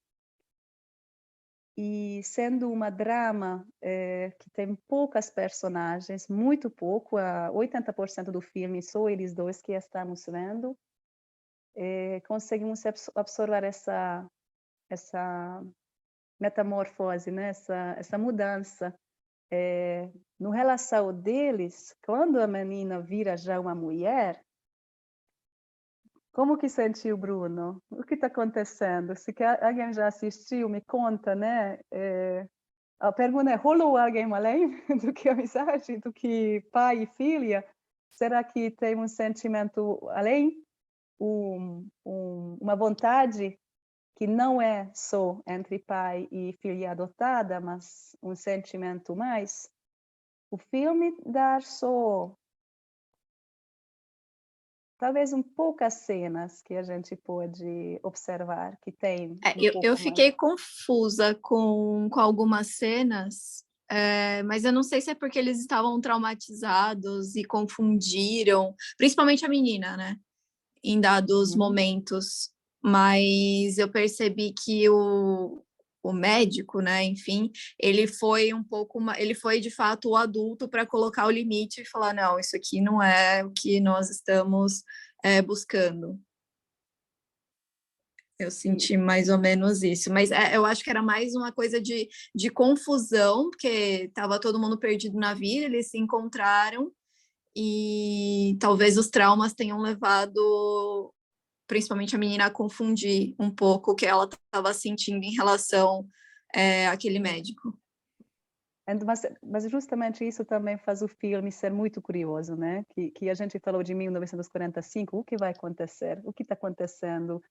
e sendo uma drama que tem poucas personagens, muito pouco, 80% do filme só eles dois que estamos vendo, conseguimos absorver essa metamorfose, né? essa mudança. No relação deles, quando a menina vira já uma mulher, como que sentiu, Bruno? O que está acontecendo? Se alguém já assistiu, me conta, né? A pergunta é, rolou alguém além do que amizade, do que pai e filha? Será que tem um sentimento além? Uma vontade que não é só entre pai e filha adotada, mas um sentimento mais? O filme dá só talvez poucas cenas que a gente pode observar que tem. Eu fiquei confusa com algumas cenas, mas eu não sei se é porque eles estavam traumatizados e confundiram, principalmente a menina, né? Em dados momentos. mas eu percebi que o médico, né, enfim, ele foi ele foi de fato o adulto para colocar o limite e falar, não, isso aqui não é o que nós estamos buscando. Eu senti mais ou menos isso, mas eu acho que era mais uma coisa de confusão, porque estava todo mundo perdido na vida, eles se encontraram e talvez os traumas tenham levado principalmente a menina a confundir um pouco o que ela estava sentindo em relação àquele médico. Mas justamente isso também faz o filme ser muito curioso, né? Que a gente falou de 1945, o que vai acontecer? O que está acontecendo?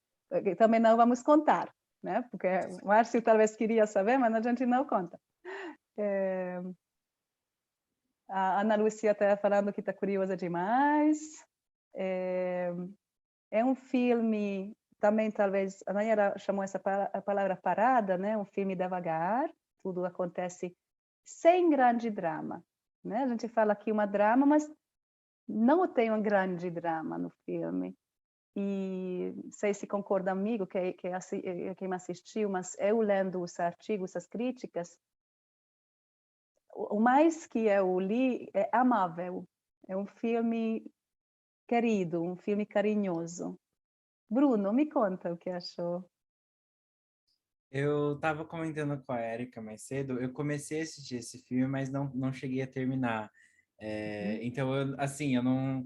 Também não vamos contar, né? Porque o Márcio talvez queria saber, mas a gente não conta. A Ana Lúcia está falando que está curiosa demais. É um filme, também talvez, a Nayara chamou a palavra parada, né? Um filme devagar, tudo acontece sem grande drama, né? A gente fala aqui uma drama, mas não tem um grande drama no filme. E não sei se concorda comigo, quem me assistiu, mas eu lendo os artigos, as críticas, o mais que eu li é amável. É um filme querido, um filme carinhoso. Bruno, me conta o que achou. Eu estava comentando com a Erika mais cedo, eu comecei a assistir esse filme, mas não cheguei a terminar. Então, eu não,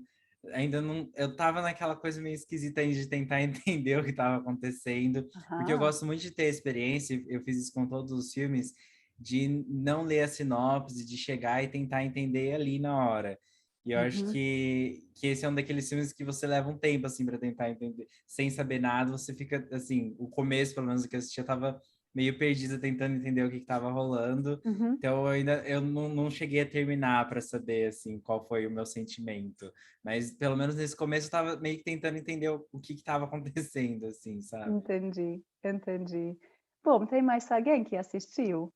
ainda não, eu tava naquela coisa meio esquisita aí de tentar entender o que estava acontecendo, porque eu gosto muito de ter experiência, eu fiz isso com todos os filmes, de não ler a sinopse, de chegar e tentar entender ali na hora. E eu acho que esse é um daqueles filmes que você leva um tempo, assim, para tentar entender. Sem saber nada, você fica, assim, o começo, pelo menos, do que eu assisti, eu tava meio perdida tentando entender o que estava rolando. Então, eu não cheguei a terminar para saber, assim, qual foi o meu sentimento. Mas, pelo menos nesse começo, eu tava meio que tentando entender o que estava acontecendo, assim, sabe? Entendi. Bom, tem mais alguém que assistiu?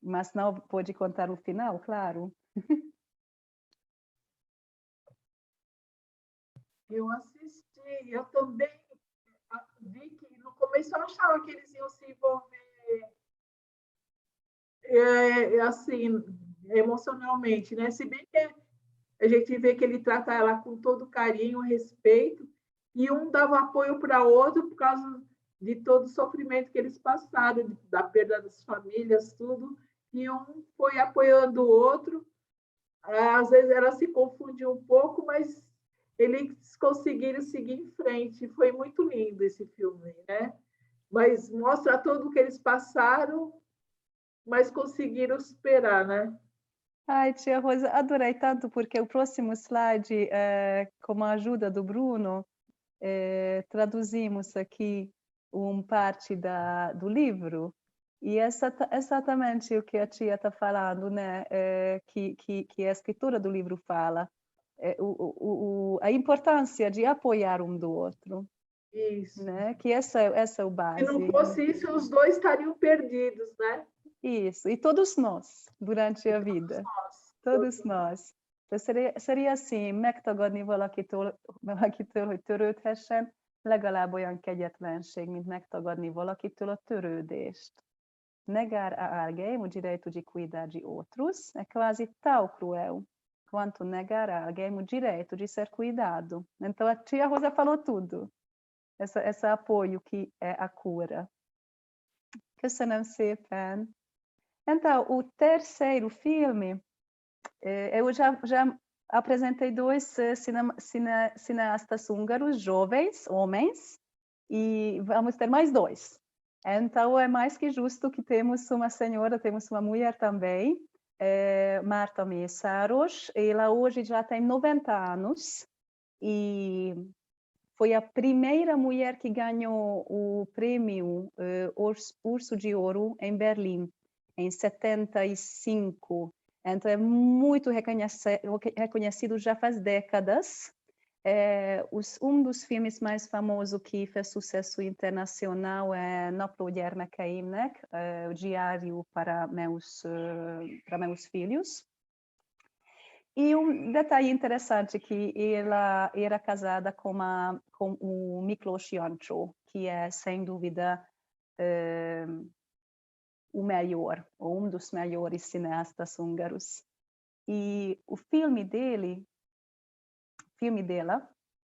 Mas não pode contar o final, claro. Eu assisti, eu também vi que no começo eu achava que eles iam se envolver assim, emocionalmente, né? Se bem que a gente vê que ele trata ela com todo carinho, respeito, e um dava apoio para o outro por causa de todo o sofrimento que eles passaram, da perda das famílias, tudo, e um foi apoiando o outro. Às vezes ela se confundiu um pouco, mas eles conseguiram seguir em frente. Foi muito lindo esse filme, né? Mas mostra tudo o que eles passaram, mas conseguiram superar, né? Ai, tia Rosa, adorei tanto, porque o próximo slide, com a ajuda do Bruno, traduzimos aqui parte do livro, e é exatamente o que a tia está falando, né? Que a escritora do livro fala, a importância de apoiar um do outro. Isso. Né? Que essa é o base. Se não fosse isso, os dois estariam perdidos, né? Isso, e todos nós, durante a vida. Todos nós. Então, seria assim, megtagadni valakitől, hogy törődhessen, legalább olyan kegyetlenség, mint megtagadni valakitől a törődést. Negar a alguém o direito de cuidar de outros é quase tão cruel quanto negar a alguém o direito de ser cuidado. Então, a tia Rosa falou tudo. Esse apoio que é a cura. Köszönöm szépen! Então, o terceiro filme, eu já apresentei dois cineastas húngaros, jovens, homens, e vamos ter mais dois. Então, é mais que justo que temos uma senhora, temos uma mulher também, Marta Mészáros. Ela hoje já tem 90 anos e foi a primeira mulher que ganhou o prêmio Urso de Ouro em Berlim, em 75. Então, é muito reconhecido já faz décadas. Um dos filmes mais famosos que fez sucesso internacional é Napló gyermekeimnek, o Diário para meus filhos. E um detalhe interessante que ela era casada com o Miklós Jancsó, que é, sem dúvida, o maior, ou um dos maiores cineastas húngaros. E o filme dela,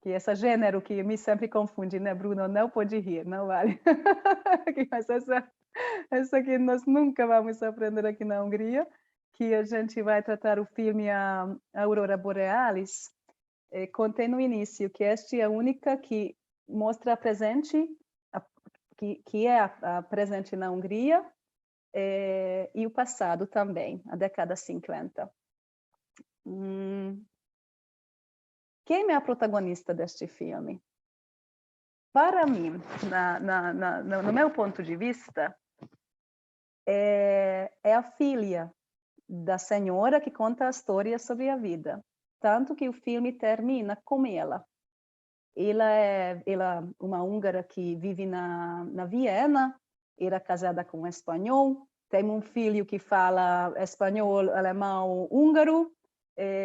que é esse gênero que me sempre confunde, né, Bruno? Não pode rir, não vale. Mas essa que nós nunca vamos aprender aqui na Hungria, que a gente vai tratar o filme a Aurora Borealis, contém no início que esta é a única que mostra a presente, que é a presente na Hungria, e o passado também, a década 50. Quem é a protagonista deste filme? Para mim, no meu ponto de vista, é a filha da senhora que conta a história sobre a vida. Tanto que o filme termina com ela. Ela é uma húngara que vive na Viena, era casada com um espanhol, tem um filho que fala espanhol, alemão, húngaro,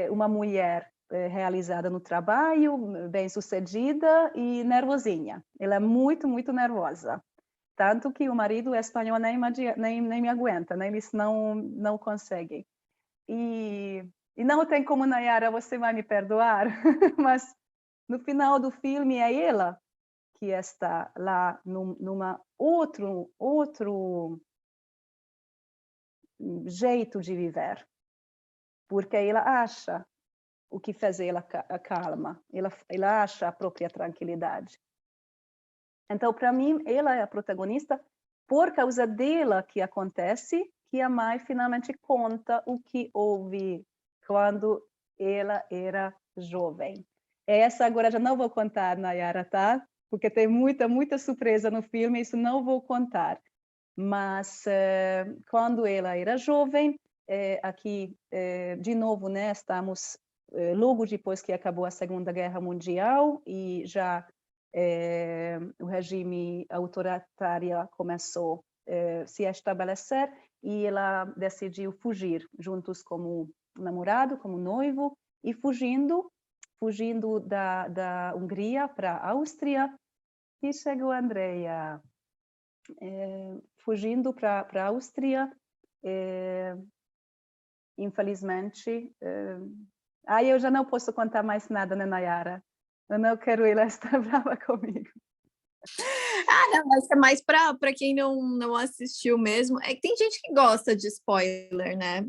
uma mulher realizada no trabalho, bem-sucedida e nervosinha. Ela é muito, muito nervosa. Tanto que o marido espanhol nem me aguenta, nem eles não conseguem. E não tem como, Nayara, você vai me perdoar, mas no final do filme é ela que está lá numa outro jeito de viver, porque ela acha o que faz ela calma, ela acha a própria tranquilidade. Então, para mim, ela é a protagonista por causa dela que acontece, que a mãe finalmente conta o que houve quando ela era jovem. Essa agora já não vou contar, Nayara, tá? Porque tem muita surpresa no filme, isso não vou contar. Mas quando ela era jovem, aqui, de novo, né, estamos logo depois que acabou a Segunda Guerra Mundial e já o regime autoritário começou a se estabelecer e ela decidiu fugir juntos como namorado, como noivo, e fugindo da Hungria para a Áustria. E chegou a Andrea, fugindo para a Áustria, infelizmente. Eu já não posso contar mais nada, né, Nayara? Eu não quero ela estar brava comigo. Não, mas é mais para quem não assistiu mesmo. É que tem gente que gosta de spoiler, né?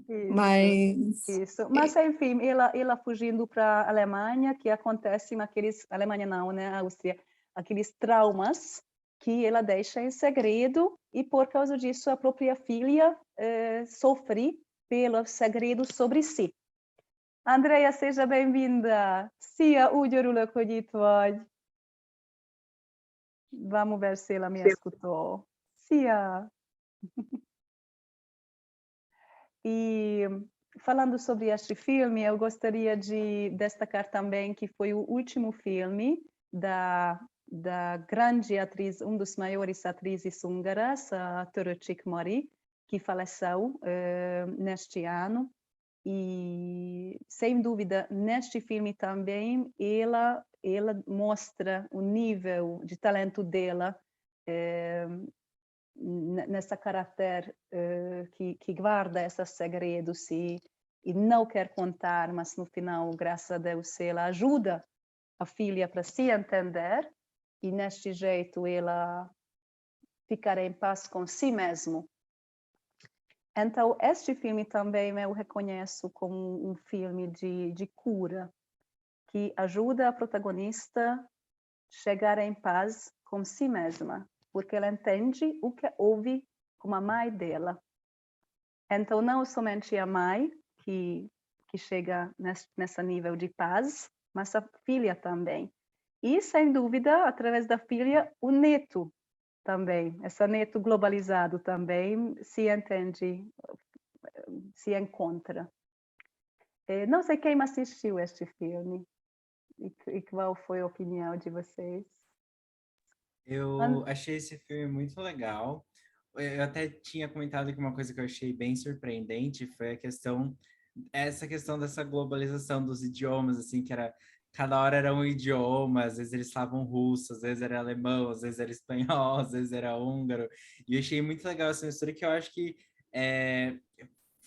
Isso. Mas, enfim, ela fugindo para a Alemanha, que acontecem aqueles... Alemanha não, né? Áustria. Aqueles traumas que ela deixa em segredo e, por causa disso, a própria filha sofre pelo segredo sobre si. Andrea, seja bem-vinda. Szia, úgy örülök, hogy itt vagy. Vamos ver se ela me escutou. Szia. E falando sobre este filme, eu gostaria de destacar também que foi o último filme da grande atriz, dos maiores atrizes húngaras, a Töröcsik Mari, que faleceu neste ano. E, sem dúvida, neste filme também, ela mostra o nível de talento dela nessa caráter que guarda esses segredos e não quer contar, mas no final, graças a Deus, ela ajuda a filha para se entender e, neste jeito, ela ficar em paz com si mesmo. Então, este filme também eu reconheço como um filme de cura, que ajuda a protagonista a chegar em paz com si mesma, porque ela entende o que houve com a mãe dela. Então, não somente a mãe que chega nesse nível de paz, mas a filha também. E, sem dúvida, através da filha, o neto também, esse neto globalizado também se entende, se encontra. Não sei quem assistiu este filme e qual foi a opinião de vocês. Eu achei esse filme muito legal. Eu até tinha comentado que uma coisa que eu achei bem surpreendente foi a questão essa questão dessa globalização dos idiomas, assim, que era cada hora era um idioma, às vezes eles falavam russo, às vezes era alemão, às vezes era espanhol, às vezes era húngaro, e eu achei muito legal essa mistura que eu acho que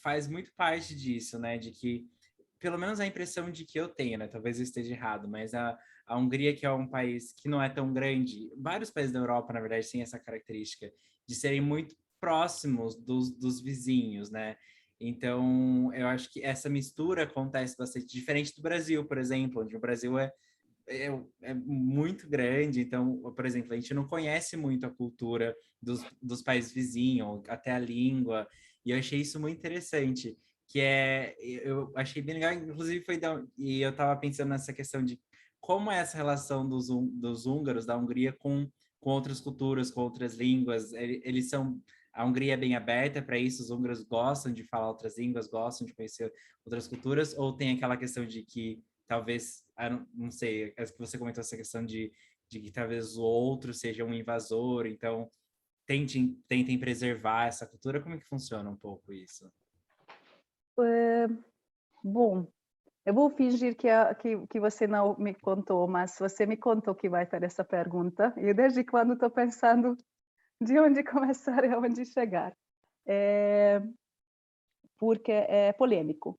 faz muito parte disso, né, de que, pelo menos a impressão de que eu tenho, né, talvez eu esteja errado, mas a Hungria, que é um país que não é tão grande, vários países da Europa, na verdade, têm essa característica de serem muito próximos dos vizinhos, né, então, eu acho que essa mistura acontece bastante, diferente do Brasil, por exemplo, onde o Brasil é muito grande, então, por exemplo, a gente não conhece muito a cultura dos países vizinhos, até a língua, e eu achei isso muito interessante, eu achei bem legal, inclusive e eu estava pensando nessa questão de como é essa relação dos húngaros, da Hungria, com outras culturas, com outras línguas, eles são a Hungria é bem aberta para isso, os húngaros gostam de falar outras línguas, gostam de conhecer outras culturas, ou tem aquela questão de que talvez, não sei, é que você comentou essa questão de que talvez o outro seja um invasor, então tentem preservar essa cultura, como é que funciona um pouco isso? Bom, eu vou fingir que você não me contou, mas você me contou que vai ter essa pergunta, e desde quando estou pensando de onde começar e aonde chegar. Porque é polêmico,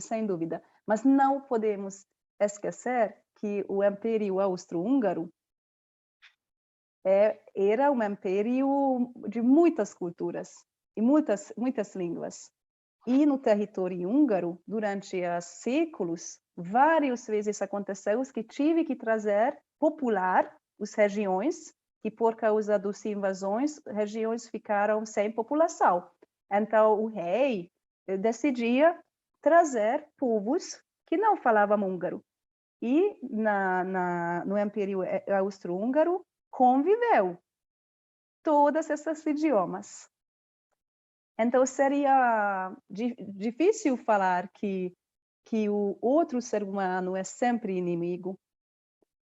sem dúvida. Mas não podemos esquecer que o Império Austro-Húngaro era um império de muitas culturas e muitas línguas. E no território húngaro, durante os séculos, várias vezes aconteceu que tive que trazer popular as regiões, que por causa das invasões, regiões ficaram sem população. Então, o rei decidia trazer povos que não falavam húngaro. E no Império Austro-Húngaro conviveu todos esses idiomas. Então, seria difícil falar que o outro ser humano é sempre inimigo,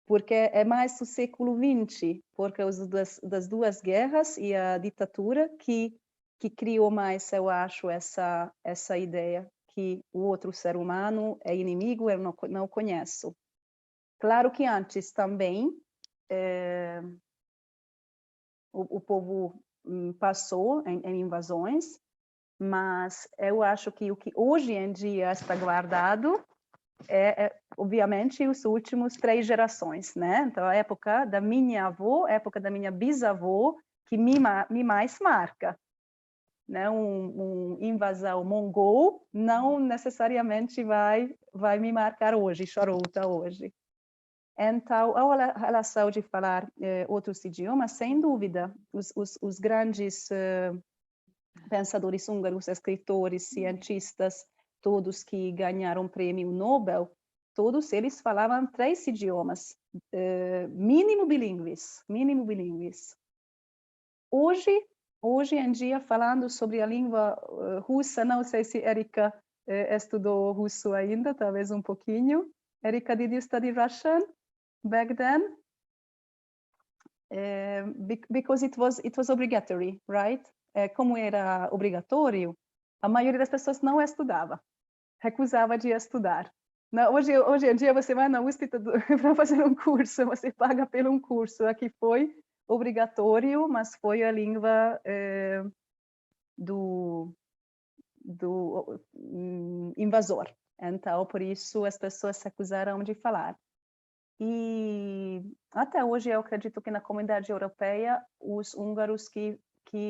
porque é mais do século XX, por causa das duas guerras e a ditadura, que criou mais, eu acho, essa ideia que o outro ser humano é inimigo, eu não conheço. Claro que antes também o povo passou em invasões, mas eu acho que o que hoje em dia está guardado obviamente, as últimas 3 gerações, né? Então, a época da minha avó, a época da minha bisavó, que me mais marca. Né? Invasão mongol não necessariamente vai me marcar hoje, Charota hoje. Então, a relação de falar outros idiomas, sem dúvida, os grandes pensadores húngaros, escritores, cientistas, todos que ganharam o prêmio Nobel, todos eles falavam 3 idiomas, mínimo bilíngues. Hoje em dia, falando sobre a língua russa, não sei se Erika estudou russo ainda, talvez um pouquinho. Erika, did you study Russian back then? Because it was obligatory, right? Como era obrigatório, a maioria das pessoas não estudava, recusava de estudar. Hoje em dia você vai na USP para fazer um curso, você paga pelo um curso. Aqui foi obrigatório, mas foi a língua do invasor. Então, por isso as pessoas se recusaram de falar. E até hoje eu acredito que na comunidade europeia os húngaros que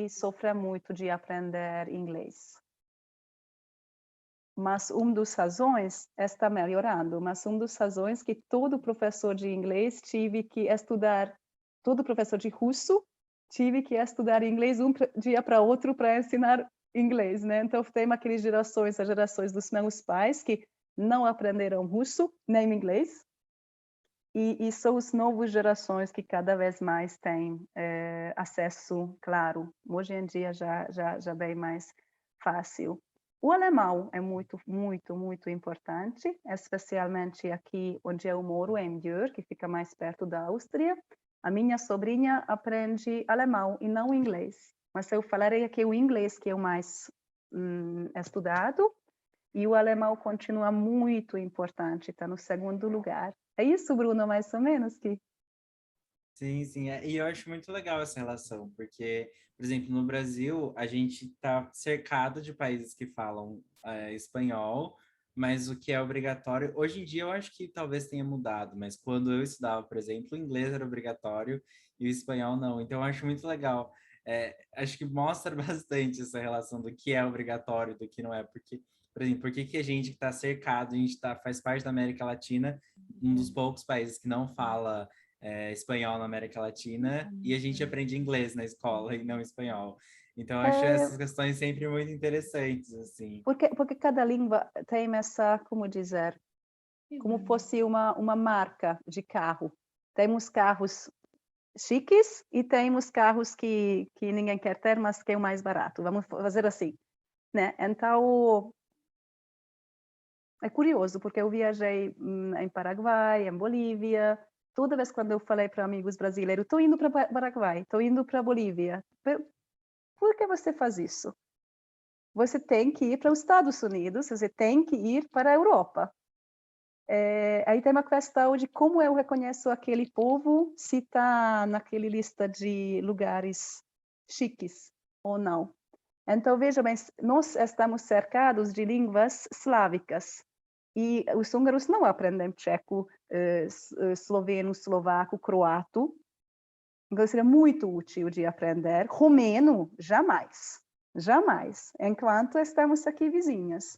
sofrem muito de aprender inglês. Mas das razões está melhorando, mas das razões que todo professor de inglês tive que estudar, todo professor de russo tive que estudar inglês um dia para outro para ensinar inglês, né? Então tem aquelas gerações, as gerações dos meus pais que não aprenderam russo nem inglês, e são as novas gerações que cada vez mais têm acesso, claro, hoje em dia já bem mais fácil. O alemão é muito, muito, muito importante, especialmente aqui onde eu moro, em Győr, que fica mais perto da Áustria. A minha sobrinha aprende alemão e não inglês, mas eu falarei aqui o inglês que é o mais estudado, E o alemão continua muito importante, está no segundo lugar. É isso, Bruno, mais ou menos que... Sim, sim. E eu acho muito legal essa relação, porque, por exemplo, no Brasil, a gente está cercado de países que falam espanhol, mas o que é obrigatório, hoje em dia eu acho que talvez tenha mudado, mas quando eu estudava, por exemplo, o inglês era obrigatório e o espanhol não. Então eu acho muito legal. Acho que mostra bastante essa relação do que é obrigatório e do que não é, porque, por exemplo, por que que a gente que está cercado, a gente faz parte da América Latina, um dos poucos países que não fala espanhol na América Latina, e a gente aprende inglês na escola e não espanhol. Então, eu acho essas questões sempre muito interessantes, assim. Porque cada língua tem essa, como dizer, como fosse uma marca de carro. Temos carros chiques e temos carros que ninguém quer ter, mas que é o mais barato. Vamos fazer assim, né? Então, é curioso, porque eu viajei em Paraguai, em Bolívia. Toda vez quando eu falei para amigos brasileiros, estou indo para Paraguai, estou indo para Bolívia. Por que você faz isso? Você tem que ir para os Estados Unidos, você tem que ir para a Europa. Aí tem uma questão de como eu reconheço aquele povo, se está naquele lista de lugares chiques ou não. Então, veja bem, nós estamos cercados de línguas slávicas. E os húngaros não aprendem tcheco, esloveno, eslovaco, croato. Então, seria muito útil de aprender. Romeno, jamais. Jamais. Enquanto estamos aqui vizinhas.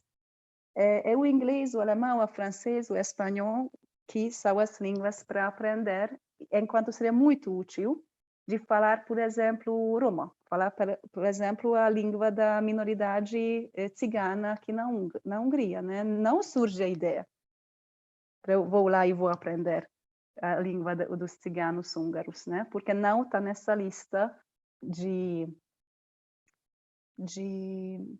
É o inglês, o alemão, o francês, o espanhol, que são as línguas para aprender, enquanto seria muito útil de falar, por exemplo, roma, falar, por exemplo, a língua da minoridade cigana aqui na Hungria, né? Não surge a ideia. Eu vou lá e vou aprender a língua dos ciganos húngaros, né? Porque não está nessa lista de...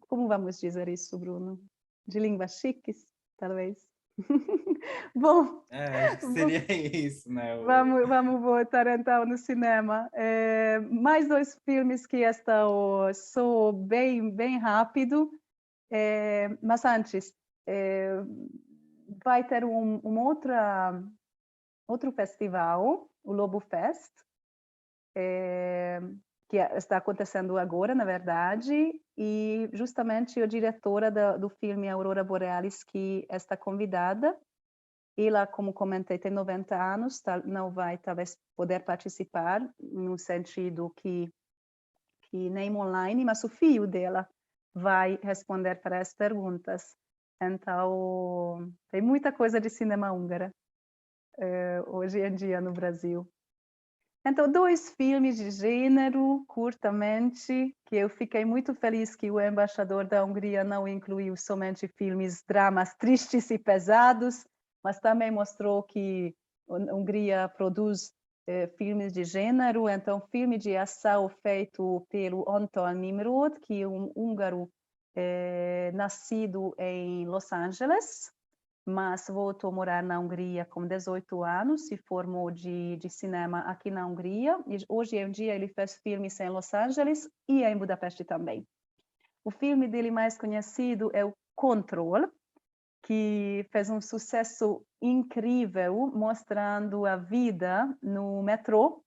Como vamos dizer isso, Bruno? De línguas chiques, talvez. Bom, Acho que seria isso, né? vamos voltar então no cinema. Mais 2 filmes que estão só bem rápido, mas antes, vai ter outro festival, o Lobo Fest, que está acontecendo agora, na verdade, e justamente a diretora do filme Aurora Borealis, que está convidada. Ela, como comentei, tem 90 anos, não vai talvez poder participar, no sentido que nem online, mas o filho dela vai responder para as perguntas. Então, tem muita coisa de cinema húngara hoje em dia no Brasil. Então, 2 filmes de gênero, curtamente, que eu fiquei muito feliz que o embaixador da Hungria não incluiu somente filmes, dramas tristes e pesados, mas também mostrou que a Hungria produz filmes de gênero. Então, filme de ação feito pelo Anton Nimrod, que é um húngaro nascido em Los Angeles, mas voltou a morar na Hungria com 18 anos, se formou de cinema aqui na Hungria, e hoje em dia ele faz filmes em Los Angeles e em Budapeste também. O filme dele mais conhecido é o Control, que fez um sucesso incrível, mostrando a vida no metrô,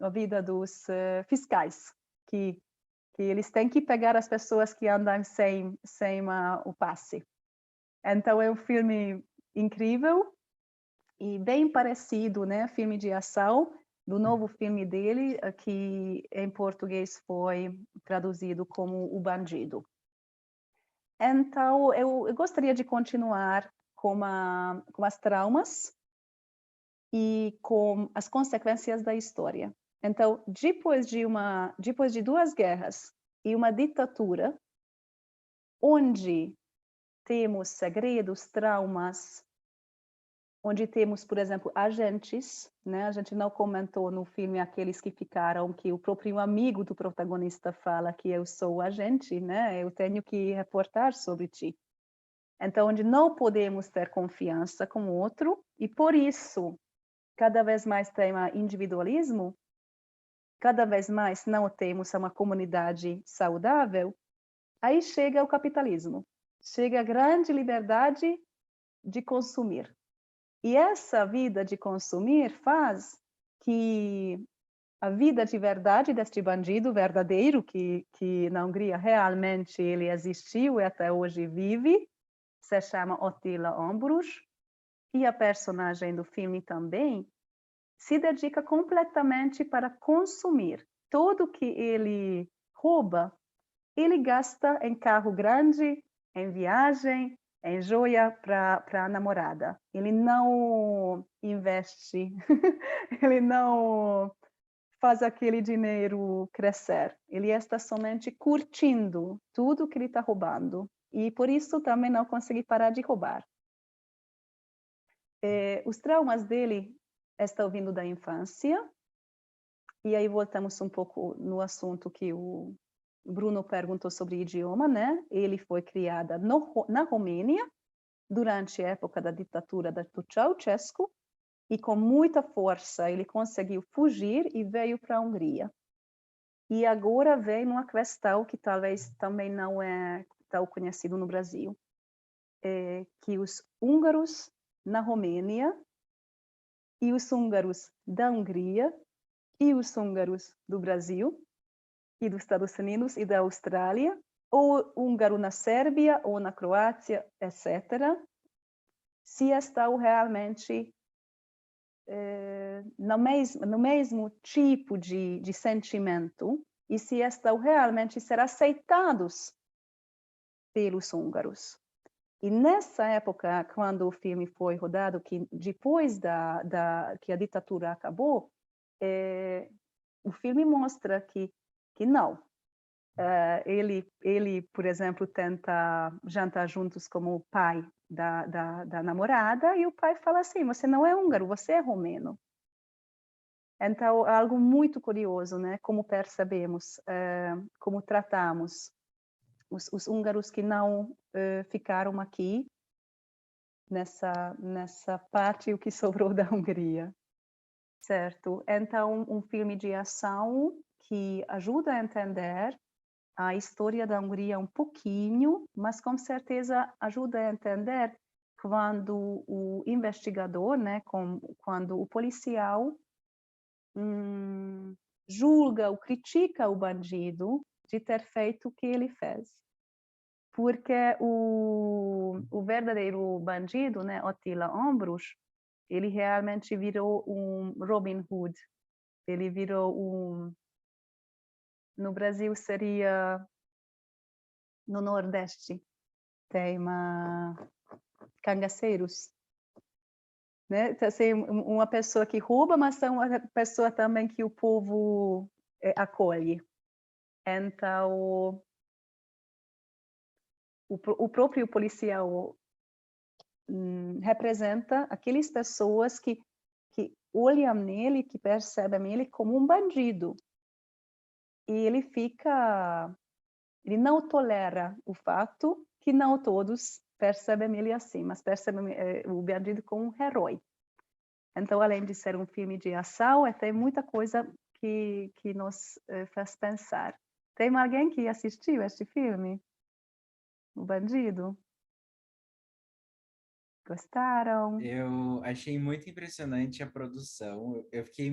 a vida dos fiscais, que eles têm que pegar as pessoas que andam sem o passe. Então, é um filme incrível e bem parecido, né? Filme de ação, do novo filme dele, que em português foi traduzido como O Bandido. Então, eu gostaria de continuar com as traumas e com as consequências da história. Então, depois de 2 guerras e uma ditadura, onde temos segredos, traumas, onde temos, por exemplo, agentes, né? A gente não comentou no filme aqueles que ficaram, que o próprio amigo do protagonista fala que eu sou o agente, né? Eu tenho que reportar sobre ti. Então, onde não podemos ter confiança com o outro, e por isso, cada vez mais tem individualismo, cada vez mais não temos uma comunidade saudável, aí chega o capitalismo. chega a grande liberdade de consumir. E essa vida de consumir faz que a vida de verdade deste bandido verdadeiro, que na Hungria realmente ele existiu e até hoje vive, se chama Attila Ambrus, e a personagem do filme também, se dedica completamente para consumir. Tudo que ele rouba, ele gasta em carro grande, em viagem, em joia para a namorada. Ele não investe, ele não faz aquele dinheiro crescer. Ele está somente curtindo tudo que ele está roubando. E por isso também não consegue parar de roubar. Os traumas dele estão vindo da infância. E aí voltamos um pouco no assunto que o Bruno perguntou sobre idioma, né? Ele foi criado na Romênia durante a época da ditadura do Ceausescu e com muita força ele conseguiu fugir e veio para a Hungria. E agora vem numa questão que talvez também não é tão conhecido no Brasil, que os húngaros na Romênia e os húngaros da Hungria e os húngaros do Brasil e dos Estados Unidos e da Austrália, ou húngaro na Sérvia ou na Croácia, etc., se estão realmente no mesmo tipo de sentimento e se estão realmente ser aceitados pelos húngaros. E nessa época, quando o filme foi rodado, que depois que a ditadura acabou, o filme mostra que não. Ele, por exemplo, tenta jantar juntos como o pai da namorada e o pai fala assim, você não é húngaro, você é romeno. Então, é algo muito curioso, né? Como percebemos, como tratamos os húngaros que não ficaram aqui nessa parte o que sobrou da Hungria. Certo? Então, um filme de ação que ajuda a entender a história da Hungria um pouquinho, mas com certeza ajuda a entender quando o investigador, né, quando o policial julga ou critica o bandido de ter feito o que ele fez. Porque o verdadeiro bandido, né, Attila Ambrus, ele realmente virou um Robin Hood. Ele virou no Brasil seria no Nordeste, tem cangaceiros, né? Então, assim, uma pessoa que rouba, mas é uma pessoa também que o povo acolhe. Então, o próprio policial representa aquelas pessoas que olham nele, que percebem ele como um bandido. E ele não tolera o fato que não todos percebem ele assim, mas percebem o bandido como um herói. Então, além de ser um filme de ação, tem muita coisa que nos faz pensar. Tem alguém que assistiu este filme? O Bandido? Gostaram? Eu achei muito impressionante a produção. Eu fiquei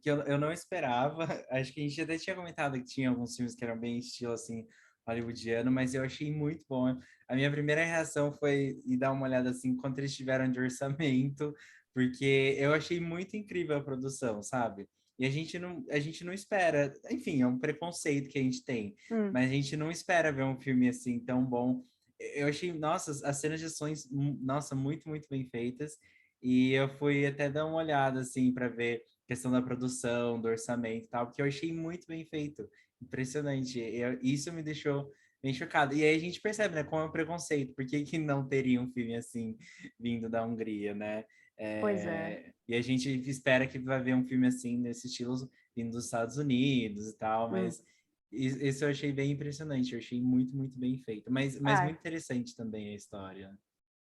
que eu não esperava. Acho que a gente até tinha comentado que tinha alguns filmes que eram bem estilo assim hollywoodiano, mas eu achei muito bom. A minha primeira reação foi ir dar uma olhada assim quanto eles tiveram de orçamento, porque eu achei muito incrível a produção, sabe? E a gente não espera, enfim, é um preconceito que a gente tem, mas a gente não espera ver um filme assim tão bom. Eu achei, nossa, as cenas de ações, nossa, muito, muito bem feitas. E eu fui até dar uma olhada, assim, para ver a questão da produção, do orçamento e tal, porque eu achei muito bem feito. Impressionante. Isso me deixou bem chocado. E aí a gente percebe, né, como é o preconceito. Por que não teria um filme assim vindo da Hungria, né? Pois é. E a gente espera que vai ver um filme assim, nesse estilo, vindo dos Estados Unidos e tal, mas isso eu achei bem impressionante, eu achei muito, muito bem feito. Mas muito interessante também a história.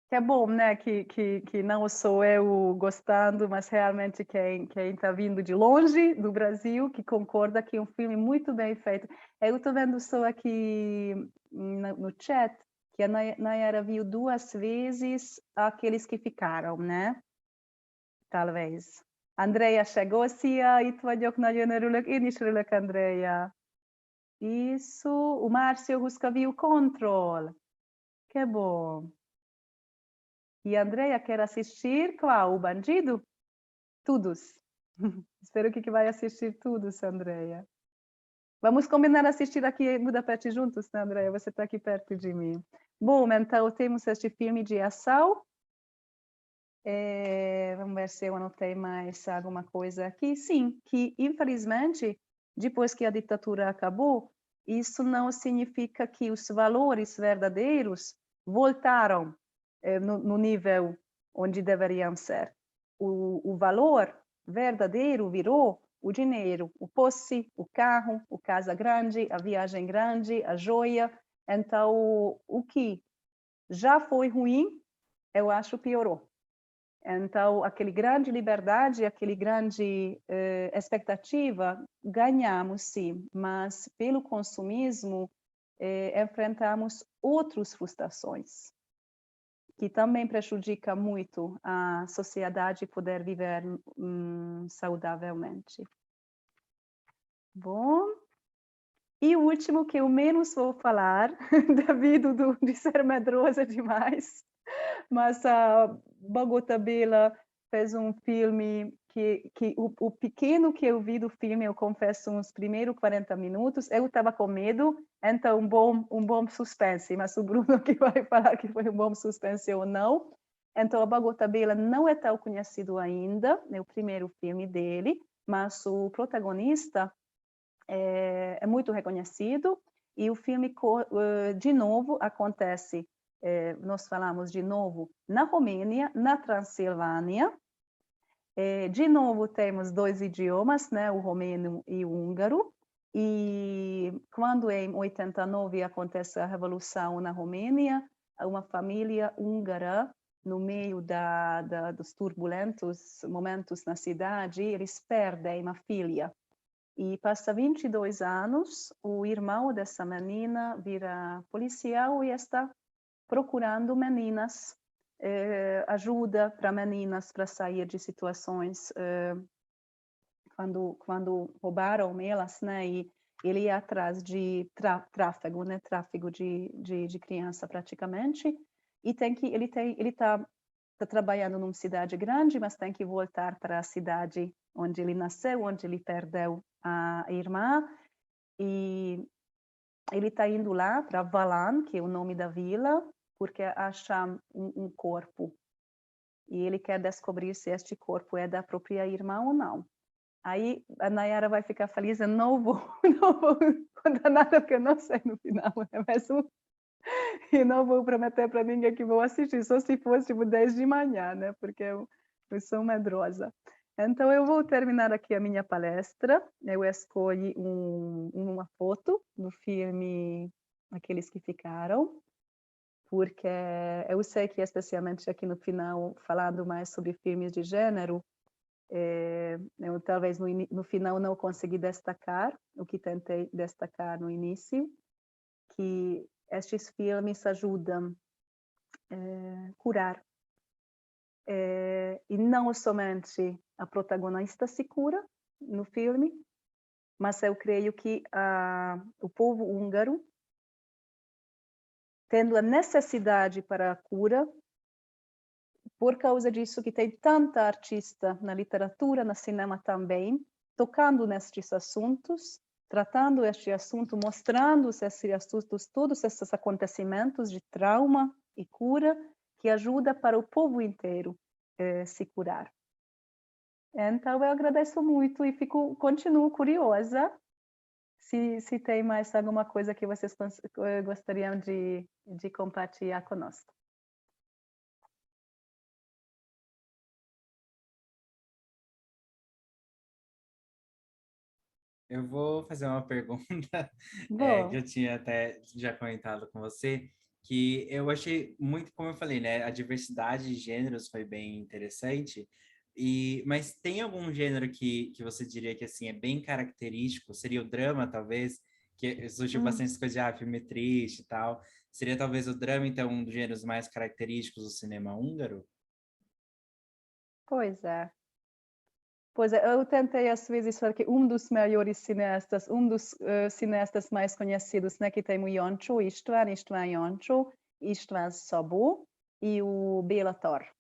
Que é bom, né, que não sou eu gostando, mas realmente quem está vindo de longe do Brasil, que concorda que é um filme muito bem feito. Eu estou vendo só aqui no chat, que a Nayara viu 2 vezes Aqueles que Ficaram, né? Talvez. Andrea chegou, Szia, itt vagyok, nagyon örülök. Én is örülök, Andrea. Isso, o Márcio Rusca viu Control. Que bom. E a Andrea quer assistir qual? O Bandido? Todos. Espero que vai assistir todos, Andrea. Vamos combinar assistir aqui em Budapeste juntos, né, Andrea? Você está aqui perto de mim. Bom, então temos este filme de ação. Vamos ver se eu anotei mais alguma coisa aqui. Sim, que infelizmente, depois que a ditadura acabou, isso não significa que os valores verdadeiros voltaram no nível onde deveriam ser. O valor verdadeiro virou o dinheiro, o posse, o carro, a casa grande, a viagem grande, a joia. Então, o que já foi ruim, eu acho piorou. Então, aquele grande liberdade, aquele grande expectativa, ganhamos sim, mas pelo consumismo enfrentamos outras frustrações, que também prejudica muito a sociedade poder viver saudavelmente. Bom, e o último que eu menos vou falar, devido de ser medrosa demais, mas a Bogota Bela fez um filme que o pequeno que eu vi do filme, eu confesso, uns primeiros 40 minutos, eu estava com medo, então um bom suspense, mas o Bruno que vai falar que foi um bom suspense ou não. Então, a Bogota Bela não é tão conhecido ainda, é o primeiro filme dele, mas o protagonista é muito reconhecido, e o filme, de novo, acontece, nós falamos de novo, na Romênia, na Transilvânia. De novo, temos 2 idiomas, né, o romeno e o húngaro, e quando em 89 acontece a Revolução na Romênia, uma família húngara, no meio dos turbulentos momentos na cidade, eles perdem uma filha. E passa 22 anos, o irmão dessa menina vira policial e está procurando meninas, ajuda para meninas para sair de situações quando roubaram elas, né? E ele ia atrás de tráfego, né? Tráfego de criança praticamente. E ele está trabalhando numa cidade grande, mas tem que voltar para a cidade onde ele nasceu, onde ele perdeu a irmã, e ele está indo lá para Valan, que é o nome da vila, porque acha um corpo, e ele quer descobrir se este corpo é da própria irmã ou não. Aí a Nayara vai ficar feliz, eu não vou contar nada, porque eu não sei no final, né? E não vou prometer para ninguém que vou assistir, só se fosse tipo 10 de manhã, né? Porque eu sou medrosa. Então, eu vou terminar aqui a minha palestra. Eu escolhi uma foto do filme Aqueles que Ficaram, porque eu sei que, especialmente aqui no final, falando mais sobre filmes de gênero, eu talvez no final não consegui destacar o que tentei destacar no início, que estes filmes ajudam a curar. E não somente a protagonista se cura no filme, mas eu creio que o povo húngaro, tendo a necessidade para a cura, por causa disso que tem tanta artista na literatura, no cinema também, tocando nestes assuntos, tratando este assunto, mostrando esses assuntos, todos esses acontecimentos de trauma e cura, que ajuda para o povo inteiro se curar. Então, eu agradeço muito e continuo curiosa se tem mais alguma coisa que vocês gostariam de compartilhar conosco. Eu vou fazer uma pergunta que eu tinha até já comentado com você, que eu achei muito, como eu falei, né, a diversidade de gêneros foi bem interessante, mas tem algum gênero que você diria que assim é bem característico? Seria o drama, talvez, que surgiu bastante coisa de filme triste e tal. Seria talvez o drama, então, um dos gêneros mais característicos do cinema húngaro? Pois é. Pois é, eu tentei às vezes falar que um dos maiores cineastas, um dos cineastas mais conhecidos, né, que tem o Jancsó István, István Jancsó, István Szabó e o Béla Tarr.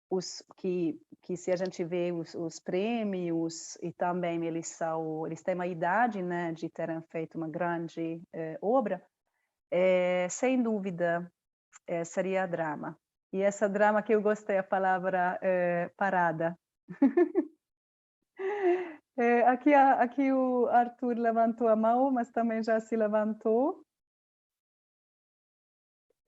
Os que se a gente vê os prêmios e também eles têm uma idade, né, de terem feito uma grande obra, sem dúvida seria drama. E essa drama que eu gostei, a palavra parada. Aqui o Arthur levantou a mão, mas também já se levantou.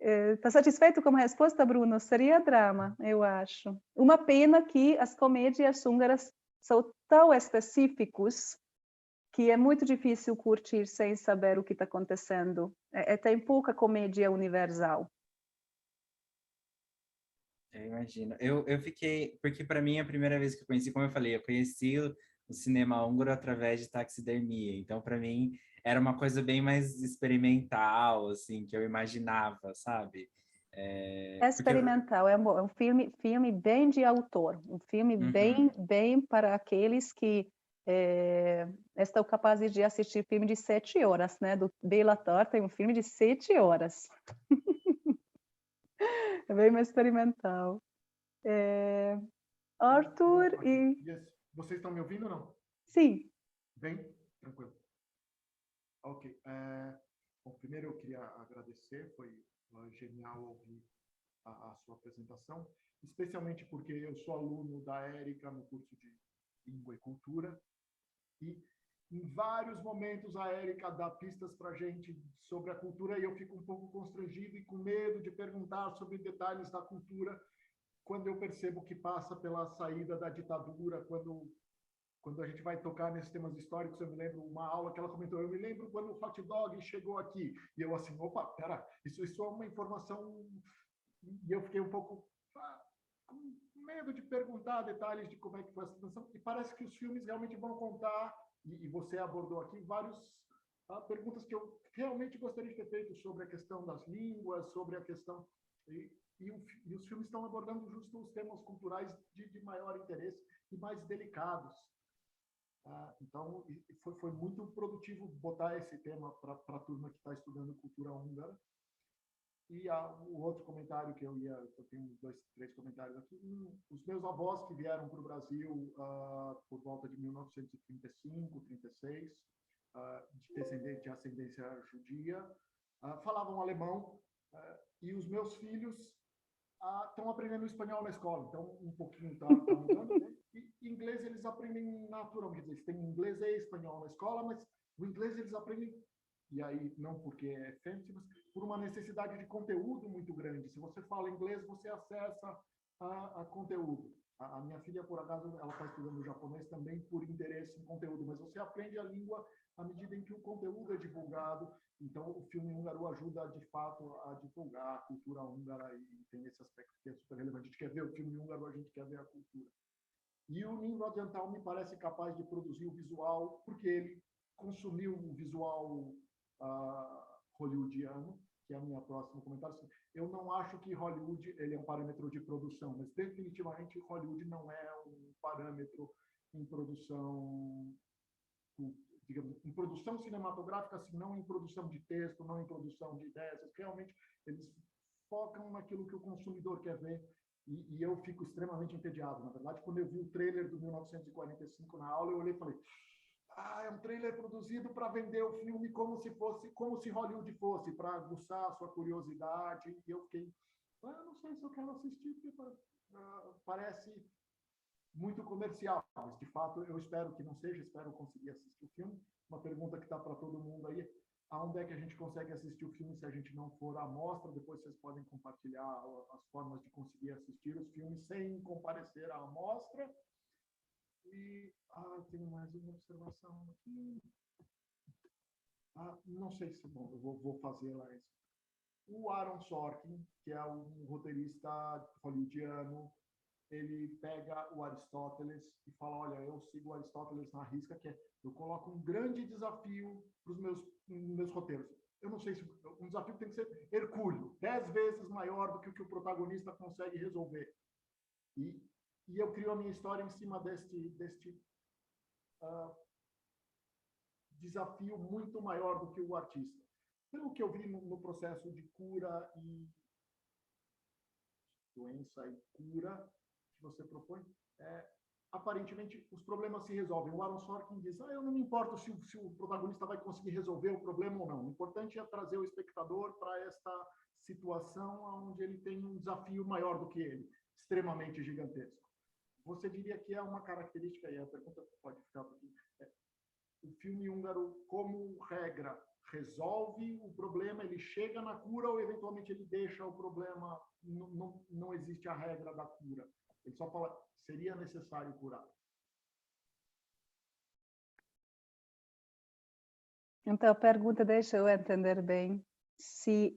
Está satisfeito com a resposta, Bruno? Seria drama, eu acho. Uma pena que as comédias húngaras são tão específicos que é muito difícil curtir sem saber o que está acontecendo. Tem pouca comédia universal. Eu imagino. Eu fiquei... Porque, para mim, a primeira vez que eu conheci, como eu falei, eu conheci o cinema húngaro através de Taxidermia. Então, para mim, era uma coisa bem mais experimental, assim, que eu imaginava, sabe? É experimental, é um filme bem de autor, um filme bem para aqueles que estão capazes de assistir filme de 7 horas, né? Do Béla Tarr tem um filme de 7 horas. É bem mais experimental. Arthur e... Yes. Vocês estão me ouvindo ou não? Sim. Bem? Tranquilo. Ok. Bom, primeiro eu queria agradecer, foi genial ouvir a sua apresentação, especialmente porque eu sou aluno da Érica no curso de Língua e Cultura, e em vários momentos a Érica dá pistas para a gente sobre a cultura e eu fico um pouco constrangido e com medo de perguntar sobre detalhes da cultura quando eu percebo que passa pela saída da ditadura, quando a gente vai tocar nesses temas históricos. Eu me lembro uma aula que ela comentou, eu me lembro quando o hot dog chegou aqui, e eu assim, opa, pera, isso é uma informação, e eu fiquei um pouco com medo de perguntar detalhes de como é que foi essa transição, e parece que os filmes realmente vão contar, e você abordou aqui várias perguntas que eu realmente gostaria de ter feito sobre a questão das línguas, sobre a questão... E os filmes estão abordando justo os temas culturais de maior interesse e mais delicados. Então, foi muito produtivo botar esse tema para a turma que está estudando cultura húngara. E o outro comentário que eu tenho 2, 3 comentários aqui. Os meus avós que vieram para o Brasil por volta de 1935, 36, de ascendência judia, falavam alemão, e os meus filhos estão aprendendo espanhol na escola, então um pouquinho está mudando, né? E inglês eles aprendem naturalmente, quer dizer, eles têm inglês e espanhol na escola, mas o inglês eles aprendem, e aí não porque é fancy, mas por uma necessidade de conteúdo muito grande. Se você fala inglês, você acessa a conteúdo. A minha filha, por acaso, ela está estudando japonês também por interesse em conteúdo, mas você aprende a língua à medida em que o conteúdo é divulgado. Então, o filme húngaro ajuda, de fato, a divulgar a cultura húngara, e tem esse aspecto que é super relevante. A gente quer ver o filme húngaro, a gente quer ver a cultura. E o Nimrod Antal me parece capaz de produzir o visual, porque ele consumiu o visual hollywoodiano, que é a minha próxima comentário. Eu não acho que Hollywood ele é um parâmetro de produção, mas definitivamente Hollywood não é um parâmetro em produção, digamos, em produção cinematográfica, assim, não em produção de texto, não em produção de ideias. Realmente eles focam naquilo que o consumidor quer ver. E eu fico extremamente entediado. Na verdade, quando eu vi o trailer do 1945 na aula, eu olhei e falei, é um trailer produzido para vender o filme como se Hollywood fosse, para aguçar a sua curiosidade. E eu fiquei, não sei se eu quero assistir, porque parece muito comercial, mas de fato eu espero que não seja, espero conseguir assistir o filme. Uma pergunta que está para todo mundo aí: aonde é que a gente consegue assistir o filme se a gente não for à mostra? Depois vocês podem compartilhar as formas de conseguir assistir os filmes sem comparecer à mostra. E tem mais uma observação aqui. Não sei se bom, eu vou fazer lá isso. O Aaron Sorkin, que é um roteirista hollywoodiano, ele pega o Aristóteles e fala, olha, eu sigo o Aristóteles na risca, que é, eu coloco um grande desafio para os meus roteiros. eu não sei se um desafio tem que ser hercúleo, 10 vezes maior do que o que o protagonista consegue resolver. E eu crio a minha história em cima deste desafio muito maior do que o artista. Pelo que eu vi no processo de cura e doença e cura que você propõe, aparentemente os problemas se resolvem. O Aaron Sorkin diz, eu não me importo se o protagonista vai conseguir resolver o problema ou não. O importante é trazer o espectador para esta situação onde ele tem um desafio maior do que ele, extremamente gigantesco. Você diria que é uma característica, e a pergunta pode ficar aqui, o filme húngaro, como regra, resolve o problema, ele chega na cura ou eventualmente ele deixa o problema, não existe a regra da cura. Ele só fala, seria necessário curar. Então, a pergunta, deixa eu entender bem, se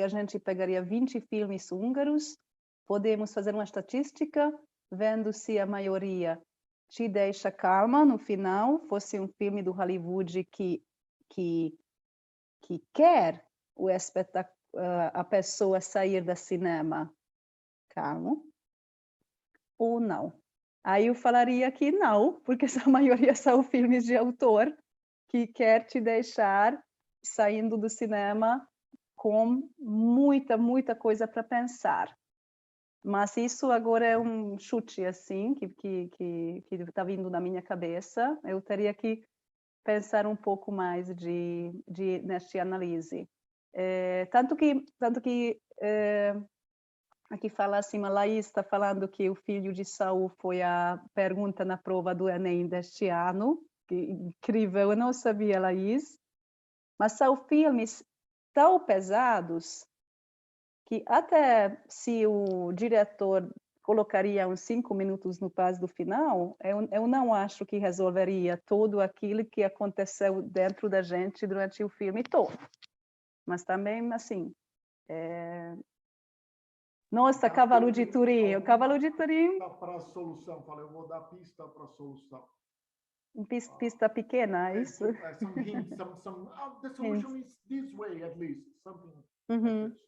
a gente pegaria 20 filmes húngaros, podemos fazer uma estatística, vendo se a maioria te deixa calma no final, fosse um filme do Hollywood que quer a pessoa sair do cinema calmo, ou não. Aí eu falaria que não, porque a maioria são filmes de autor que quer te deixar saindo do cinema com muita coisa para pensar. Mas isso agora é um chute, assim, que está vindo na minha cabeça. Eu teria que pensar um pouco mais nesta análise. Tanto que aqui fala assim, a Laís está falando que o filho de Saul foi a pergunta na prova do Enem deste ano. Que incrível, eu não sabia, Laís. Mas são filmes tão pesados que até se o diretor colocaria uns 5 minutos no paz do final, eu não acho que resolveria tudo aquilo que aconteceu dentro da gente durante o filme todo. Mas também, assim, nossa, Cavalo de Turim, o Cavalo de Turim... Para a solução, fala, eu vou dar pista para a solução. Pista pequena, é isso? Some hints, the solution is this way, at least, something Uhum. like this.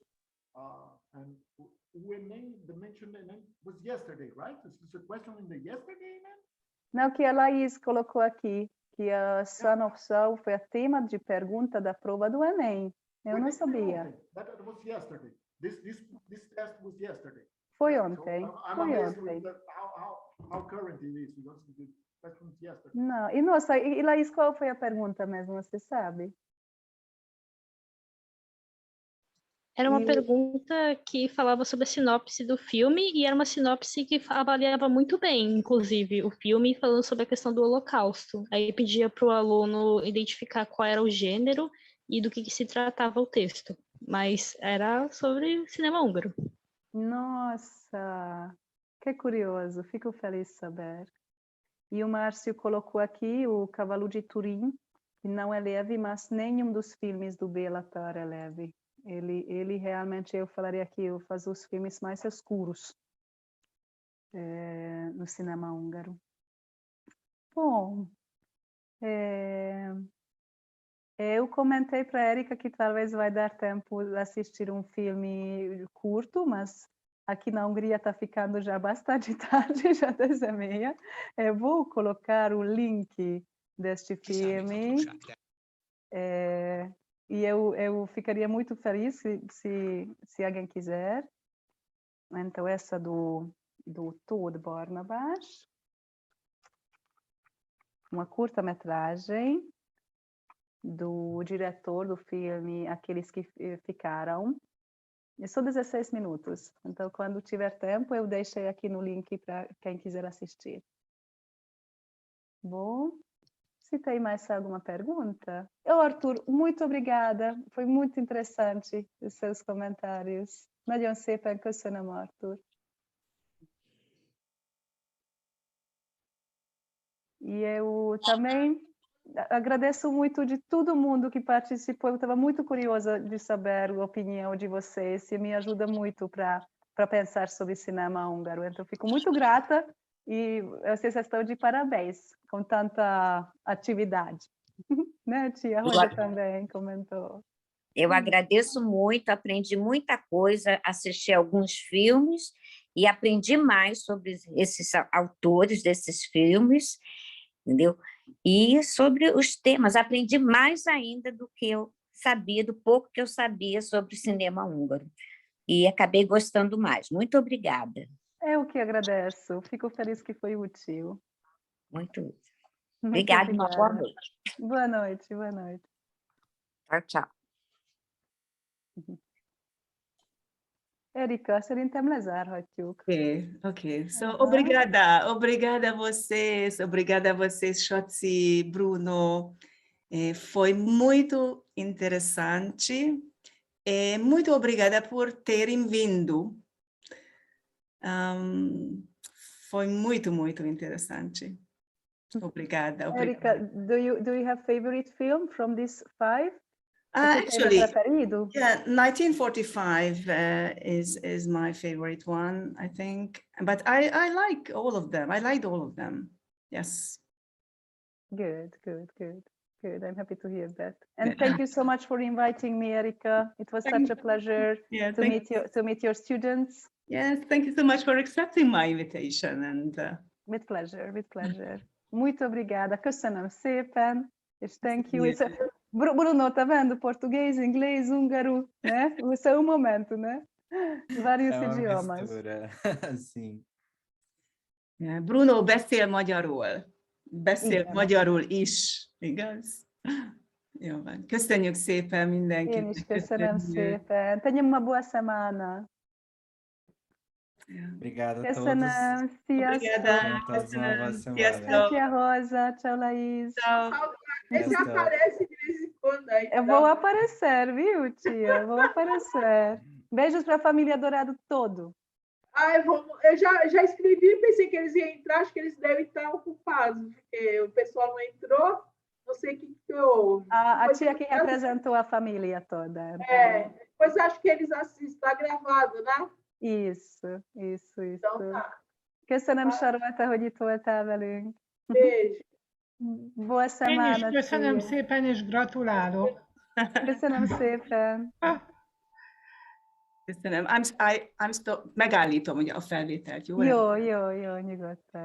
And the mentioned name was yesterday, right? Is this a question in the yesterday, man? Não, que a Laís colocou aqui, que a Son of Saul foi a tema de pergunta da prova do Enem. Eu não sabia. That was yesterday. This test was yesterday. Foi ontem. So I'm Foi amazed ontem. with how current it is, because the question was yesterday. Não, e nossa, e Laís, qual foi a pergunta mesmo, você sabe? Era uma pergunta que falava sobre a sinopse do filme, e era uma sinopse que avaliava muito bem, inclusive, o filme, falando sobre a questão do Holocausto. Aí pedia para o aluno identificar qual era o gênero e do que se tratava o texto. Mas era sobre cinema húngaro. Nossa, que curioso, fico feliz de saber. E o Márcio colocou aqui o Cavalo de Turim, que não é leve, mas nenhum dos filmes do Béla Tarr é leve. Ele realmente, eu falaria que faz os filmes mais escuros no cinema húngaro. Bom, eu comentei para a Érica que talvez vai dar tempo de assistir um filme curto, mas aqui na Hungria está ficando já bastante tarde, já 10h30. Eu vou colocar o link deste filme. E eu ficaria muito feliz se alguém quiser. Então, essa do Tóth Barnabás. Uma curta-metragem do diretor do filme Aqueles que Ficaram. E são 16 minutos. Então, quando tiver tempo, eu deixei aqui no link para quem quiser assistir. Bom... Se tem mais alguma pergunta? Arthur, muito obrigada. Foi muito interessante os seus comentários. Nagyon szépen köszönöm, Arthur. E eu também agradeço muito de todo mundo que participou. Eu estava muito curiosa de saber a opinião de vocês e me ajuda muito para pensar sobre cinema húngaro. Então, fico muito grata e vocês estão de parabéns com tanta atividade. Né, tia? A Eu Rosa a- também comentou. Eu agradeço muito, aprendi muita coisa, assisti alguns filmes e aprendi mais sobre esses autores desses filmes, entendeu? E sobre os temas, aprendi mais ainda do que eu sabia, do pouco que eu sabia sobre o cinema húngaro. E acabei gostando mais. Muito obrigada. Eu que agradeço. Fico feliz que foi útil. Muito útil. Muito Obrigada e uma boa obrigada. noite. Boa noite, boa noite. Tchau, tchau. Erika, szerintem lezárhatjuk. Ok. So, Aha. obrigada a vocês, Shotzi, Bruno. Foi muito interessante. Muito obrigada por terem vindo. Foi muito, muito interessante. Obrigada. Erika, do you have favorite film from these 5? Você tem Actually, preferido? yeah, 1945 is my favorite one, I think. But I like all of them. I liked all of them. Yes. Good. I'm happy to hear that. And thank you so much for inviting me, Erika. It was such a pleasure Yeah, to meet your students. Yes, thank you so much for accepting my invitation. And With pleasure. Muito obrigada. Köszönöm szépen. És thank you. Bruno, tá vendo? Português, inglês, húngaro, né? Isso é um momento, né? Vários idiomas. Mistura. Sim. Bruno beszél magyarul. Beszél Igen. magyarul is, igaz? Jó van. Köszönjük szépen mindenkit. Én is köszönöm szépen. Tenham uma boa semana. Obrigado a todos. Köszönöm. Sziasztok. Obrigada. Todos uma boa Köszönöm. semana. Sziasztok. Tia Rosa. Tchau, Laís. Tchau. Esse Sziasztok. aparece de vez em quando aí. Eu vou aparecer, viu, tia? Vou aparecer. Beijos para a família Dourado todo. Eu já escrevi, pensei que eles iam entrar, acho que eles devem estar ocupados, porque o pessoal não entrou, não sei o que houve. A tia que representou a família toda. Depois acho que eles assistem, está gravado, né? Isso. Então tá. Köszönöm, Charlotte, hogy itt voltál velünk. Beijo. Boa Én semana, is köszönöm tia. szépen, és gratulálok. Köszönöm szépen. Köszönöm. Megállítom ugye a felvételt, jó? Jó, nyugodtan.